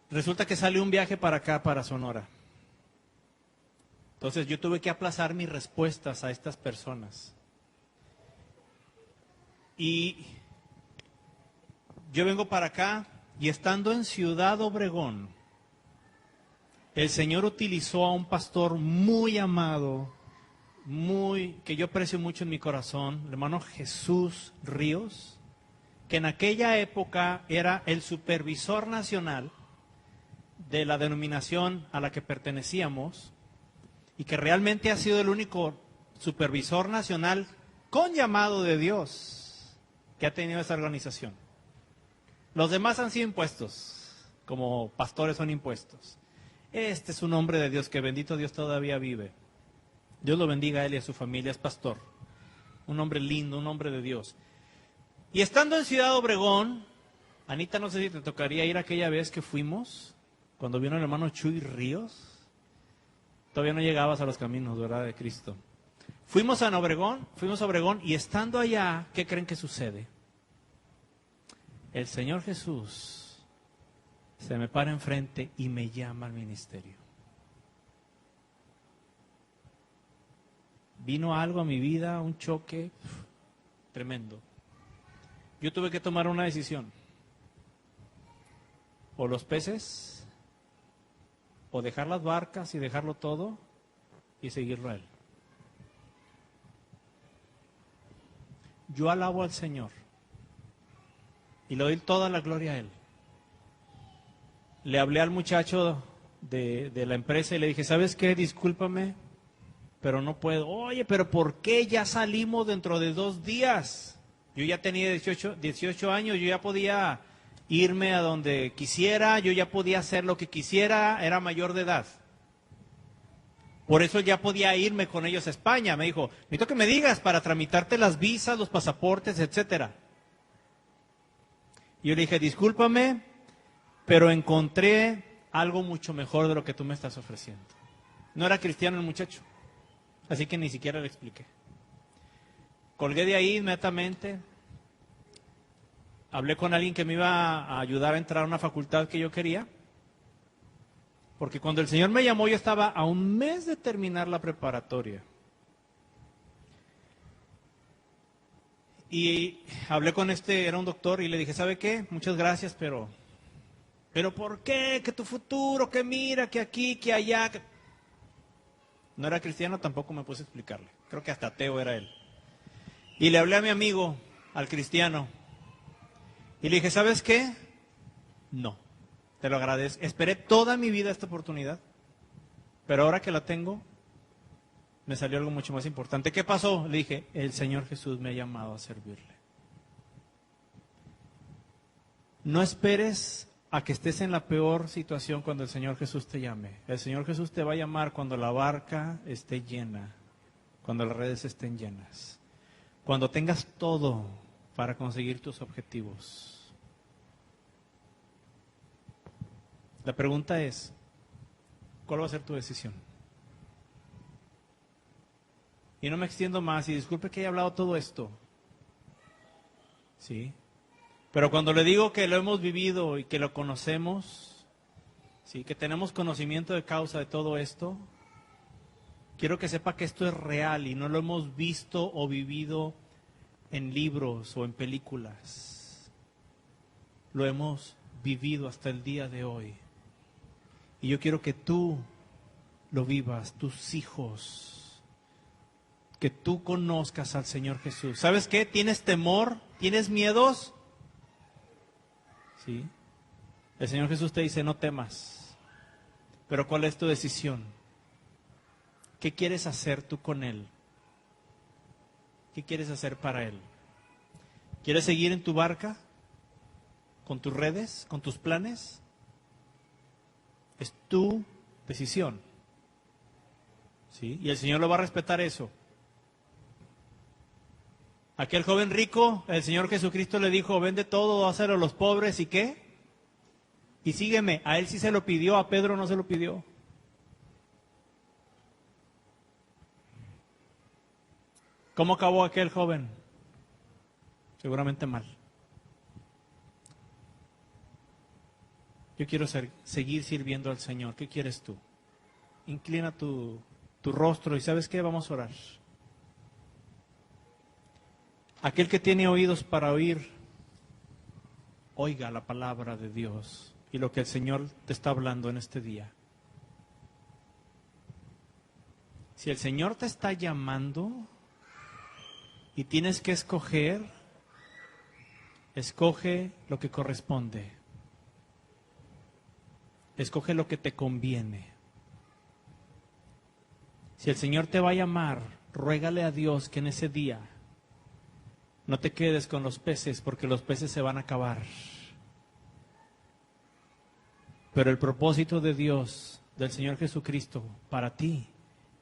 Resulta que sale un viaje para acá, para Sonora. Entonces yo tuve que aplazar mis respuestas a estas personas. Y yo vengo para acá y estando en Ciudad Obregón, el Señor utilizó a un pastor muy amado, que yo aprecio mucho en mi corazón, el hermano Jesús Ríos, que en aquella época era el supervisor nacional de la denominación a la que pertenecíamos y que realmente ha sido el único supervisor nacional con llamado de Dios que ha tenido esa organización. Los demás han sido impuestos, como pastores son impuestos. Este es un hombre de Dios que bendito Dios todavía vive. Dios lo bendiga a él y a su familia, es pastor. Un hombre lindo, un hombre de Dios. Y estando en Ciudad Obregón, Anita, no sé si te tocaría ir aquella vez que fuimos, cuando vino el hermano Chuy Ríos. Todavía no llegabas a los caminos, ¿verdad?, de Cristo. Fuimos a Obregón y estando allá, ¿qué creen que sucede? El Señor Jesús se me para enfrente y me llama al ministerio. Vino algo a mi vida, un choque tremendo. Yo tuve que tomar una decisión. O los peces, o dejar las barcas y dejarlo todo y seguirlo a Él. Yo alabo al Señor y le doy toda la gloria a Él. Le hablé al muchacho de la empresa y le dije, ¿sabes qué? Discúlpame, pero no puedo. Oye, pero ¿por qué ya salimos dentro de 2 días? Yo ya tenía 18 años, yo ya podía irme a donde quisiera, yo ya podía hacer lo que quisiera, era mayor de edad. Por eso ya podía irme con ellos a España. Me dijo, necesito que me digas para tramitarte las visas, los pasaportes, etcétera. Y yo le dije, discúlpame, pero encontré algo mucho mejor de lo que tú me estás ofreciendo. No era cristiano el muchacho, así que ni siquiera le expliqué. Colgué de ahí inmediatamente. Hablé con alguien que me iba a ayudar a entrar a una facultad que yo quería. Porque cuando el Señor me llamó, yo estaba a un mes de terminar la preparatoria. Y hablé con era un doctor, y le dije, ¿sabe qué? Muchas gracias, pero ¿por qué? Que tu futuro, que mira, que aquí, que allá. No era cristiano, tampoco me puse a explicarle. Creo que hasta ateo era él. Y le hablé a mi amigo, al cristiano, y le dije, ¿sabes qué? No, te lo agradezco. Esperé toda mi vida esta oportunidad, pero ahora que la tengo, me salió algo mucho más importante. ¿Qué pasó? Le dije, el Señor Jesús me ha llamado a servirle. No esperes a que estés en la peor situación cuando el Señor Jesús te llame. El Señor Jesús te va a llamar cuando la barca esté llena, cuando las redes estén llenas, cuando tengas todo para conseguir tus objetivos. La pregunta es, ¿cuál va a ser tu decisión? Y no me extiendo más, y disculpe que haya hablado todo esto. Sí. Pero cuando le digo que lo hemos vivido y que lo conocemos, sí, que tenemos conocimiento de causa de todo esto, quiero que sepa que esto es real y no lo hemos visto o vivido en libros o en películas. Lo hemos vivido hasta el día de hoy. Y yo quiero que tú lo vivas, tus hijos, que tú conozcas al Señor Jesús. ¿Sabes qué? ¿Tienes temor? ¿Tienes miedos? Sí. El Señor Jesús te dice, no temas. Pero ¿cuál es tu decisión? ¿Qué quieres hacer tú con Él? ¿Qué quieres hacer para Él? ¿Quieres seguir en tu barca? ¿Con tus redes? ¿Con tus planes? Es tu decisión. ¿Sí? Y el Señor lo va a respetar eso. Aquel joven rico, el Señor Jesucristo le dijo, vende todo, dáselo a los pobres, ¿y qué? Y sígueme. A él sí se lo pidió, a Pedro no se lo pidió. ¿Cómo acabó aquel joven? Seguramente mal. Yo quiero seguir sirviendo al Señor. ¿Qué quieres tú? Inclina tu rostro y ¿sabes qué? Vamos a orar. Aquel que tiene oídos para oír, oiga la palabra de Dios y lo que el Señor te está hablando en este día. Si el Señor te está llamando y tienes que escoger, escoge lo que corresponde. Escoge lo que te conviene. Si el Señor te va a llamar, ruégale a Dios que en ese día no te quedes con los peces, porque los peces se van a acabar. Pero el propósito de Dios, del Señor Jesucristo, para ti,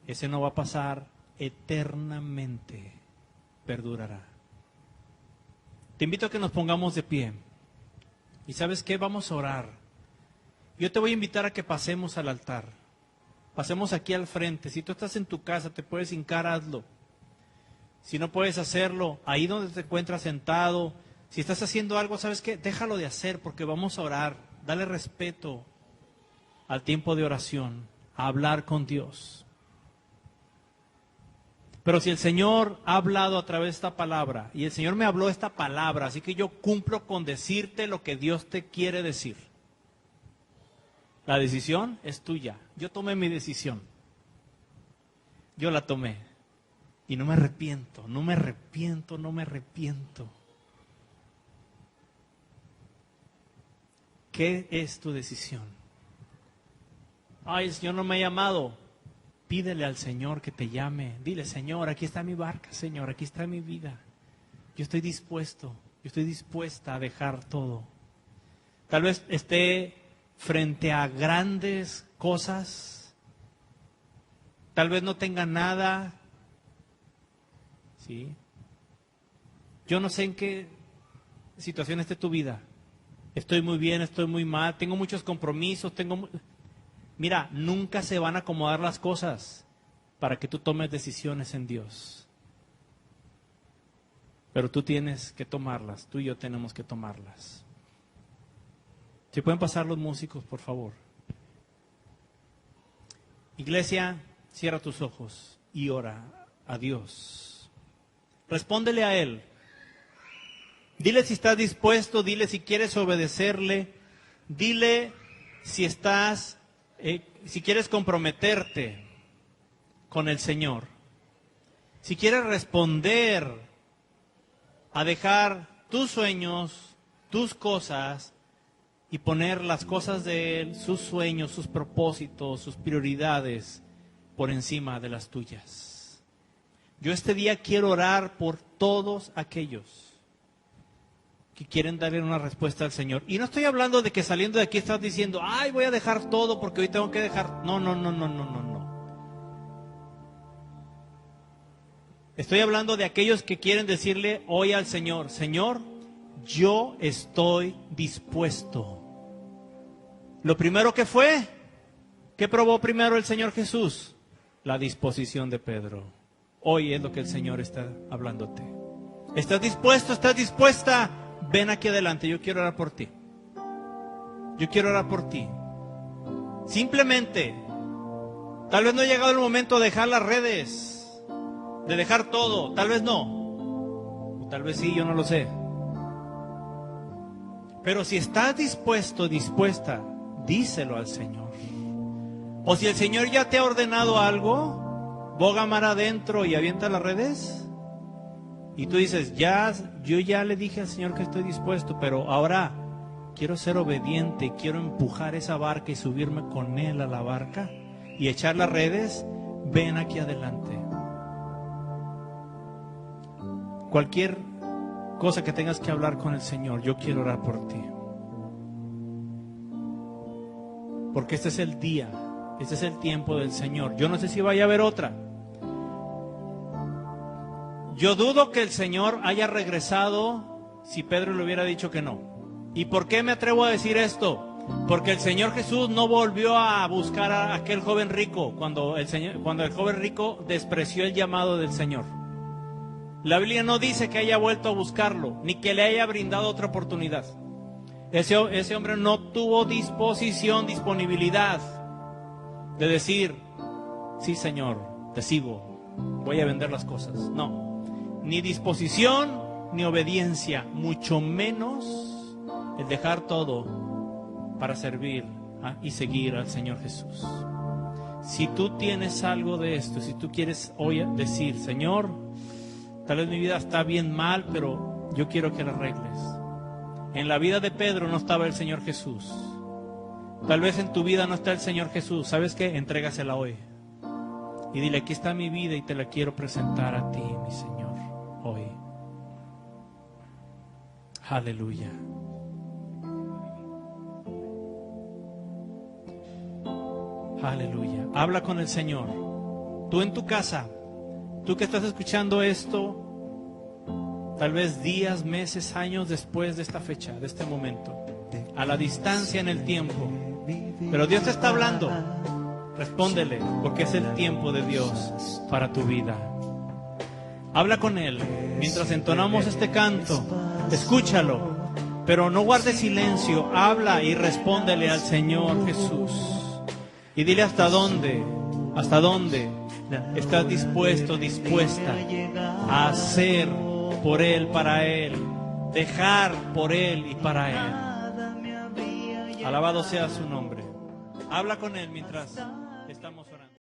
ese no va a pasar eternamente, perdurará. Te invito a que nos pongamos de pie. ¿Y sabes qué? Vamos a orar. Yo te voy a invitar a que pasemos al altar. Pasemos aquí al frente. Si tú estás en tu casa, te puedes hincar, hazlo. Si no puedes hacerlo, ahí donde te encuentras sentado, si estás haciendo algo, ¿sabes qué? Déjalo de hacer porque vamos a orar. Dale respeto al tiempo de oración, a hablar con Dios. Pero si el Señor ha hablado a través de esta palabra, y el Señor me habló esta palabra, así que yo cumplo con decirte lo que Dios te quiere decir. La decisión es tuya. Yo tomé mi decisión. Yo la tomé. Y no me arrepiento, no me arrepiento, no me arrepiento. ¿Qué es tu decisión? Ay, el Señor no me ha llamado. Pídele al Señor que te llame. Dile, Señor, aquí está mi barca, Señor, aquí está mi vida. Yo estoy dispuesto, yo estoy dispuesta a dejar todo. Tal vez esté frente a grandes cosas. Tal vez no tenga nada. ¿Sí? Yo no sé en qué situación esté tu vida, estoy muy bien, estoy muy mal, tengo muchos compromisos, Mira, nunca se van a acomodar las cosas para que tú tomes decisiones en Dios. Pero tú tienes que tomarlas, tú y yo tenemos que tomarlas. ¿Se pueden pasar los músicos, por favor? Iglesia, cierra tus ojos y ora a Dios. Respóndele a Él. Dile si estás dispuesto, dile si quieres obedecerle, dile si estás, si quieres comprometerte con el Señor. Si quieres responder a dejar tus sueños, tus cosas y poner las cosas de Él, sus sueños, sus propósitos, sus prioridades por encima de las tuyas. Yo este día quiero orar por todos aquellos que quieren darle una respuesta al Señor. Y no estoy hablando de que saliendo de aquí estás diciendo, ay, voy a dejar todo porque hoy tengo que dejar. No. Estoy hablando de aquellos que quieren decirle hoy al Señor, Señor, yo estoy dispuesto. Lo primero que fue, ¿qué probó primero el Señor Jesús? La disposición de Pedro. Hoy es lo que el Señor está hablándote. ¿Estás dispuesto? ¿Estás dispuesta? Ven aquí adelante, yo quiero orar por ti. Yo quiero orar por ti. Simplemente, tal vez no ha llegado el momento de dejar las redes, de dejar todo, tal vez no. O tal vez sí, yo no lo sé. Pero si estás dispuesto, dispuesta, díselo al Señor. O si el Señor ya te ha ordenado algo, boga mar adentro y avienta las redes. Y tú dices, yo ya le dije al Señor que estoy dispuesto, pero ahora quiero ser obediente, quiero empujar esa barca y subirme con Él a la barca y echar las redes. Ven aquí adelante. Cualquier cosa que tengas que hablar con el Señor, yo quiero orar por ti. Porque este es el día, este es el tiempo del Señor. Yo no sé si vaya a haber otra. Yo dudo que el Señor haya regresado si Pedro le hubiera dicho que no. ¿Y por qué me atrevo a decir esto? Porque el Señor Jesús no volvió a buscar a aquel joven rico cuando el joven rico despreció el llamado del Señor. La Biblia no dice que haya vuelto a buscarlo, ni que le haya brindado otra oportunidad. Ese hombre no tuvo disponibilidad de decir, sí Señor, te sigo, voy a vender las cosas. No. Ni disposición, ni obediencia, mucho menos el dejar todo para servir y seguir al Señor Jesús. Si tú tienes algo de esto, si tú quieres hoy decir, Señor, tal vez mi vida está bien mal, pero yo quiero que la arregles. En la vida de Pedro no estaba el Señor Jesús. Tal vez en tu vida no está el Señor Jesús. ¿Sabes qué? Entrégasela hoy. Y dile, aquí está mi vida y te la quiero presentar a ti, mi Señor. Hoy. Aleluya. Aleluya. Habla con el Señor. Tú en tu casa, tú que estás escuchando esto, tal vez días, meses, años después de esta fecha, de este momento, a la distancia en el tiempo, pero Dios te está hablando. Respóndele, porque es el tiempo de Dios para tu vida. Habla con Él mientras entonamos este canto. Escúchalo, pero no guardes silencio. Habla y respóndele al Señor Jesús. Y dile hasta dónde estás dispuesto, dispuesta a hacer por Él, para Él, dejar por Él y para Él. Alabado sea su nombre. Habla con Él mientras estamos orando.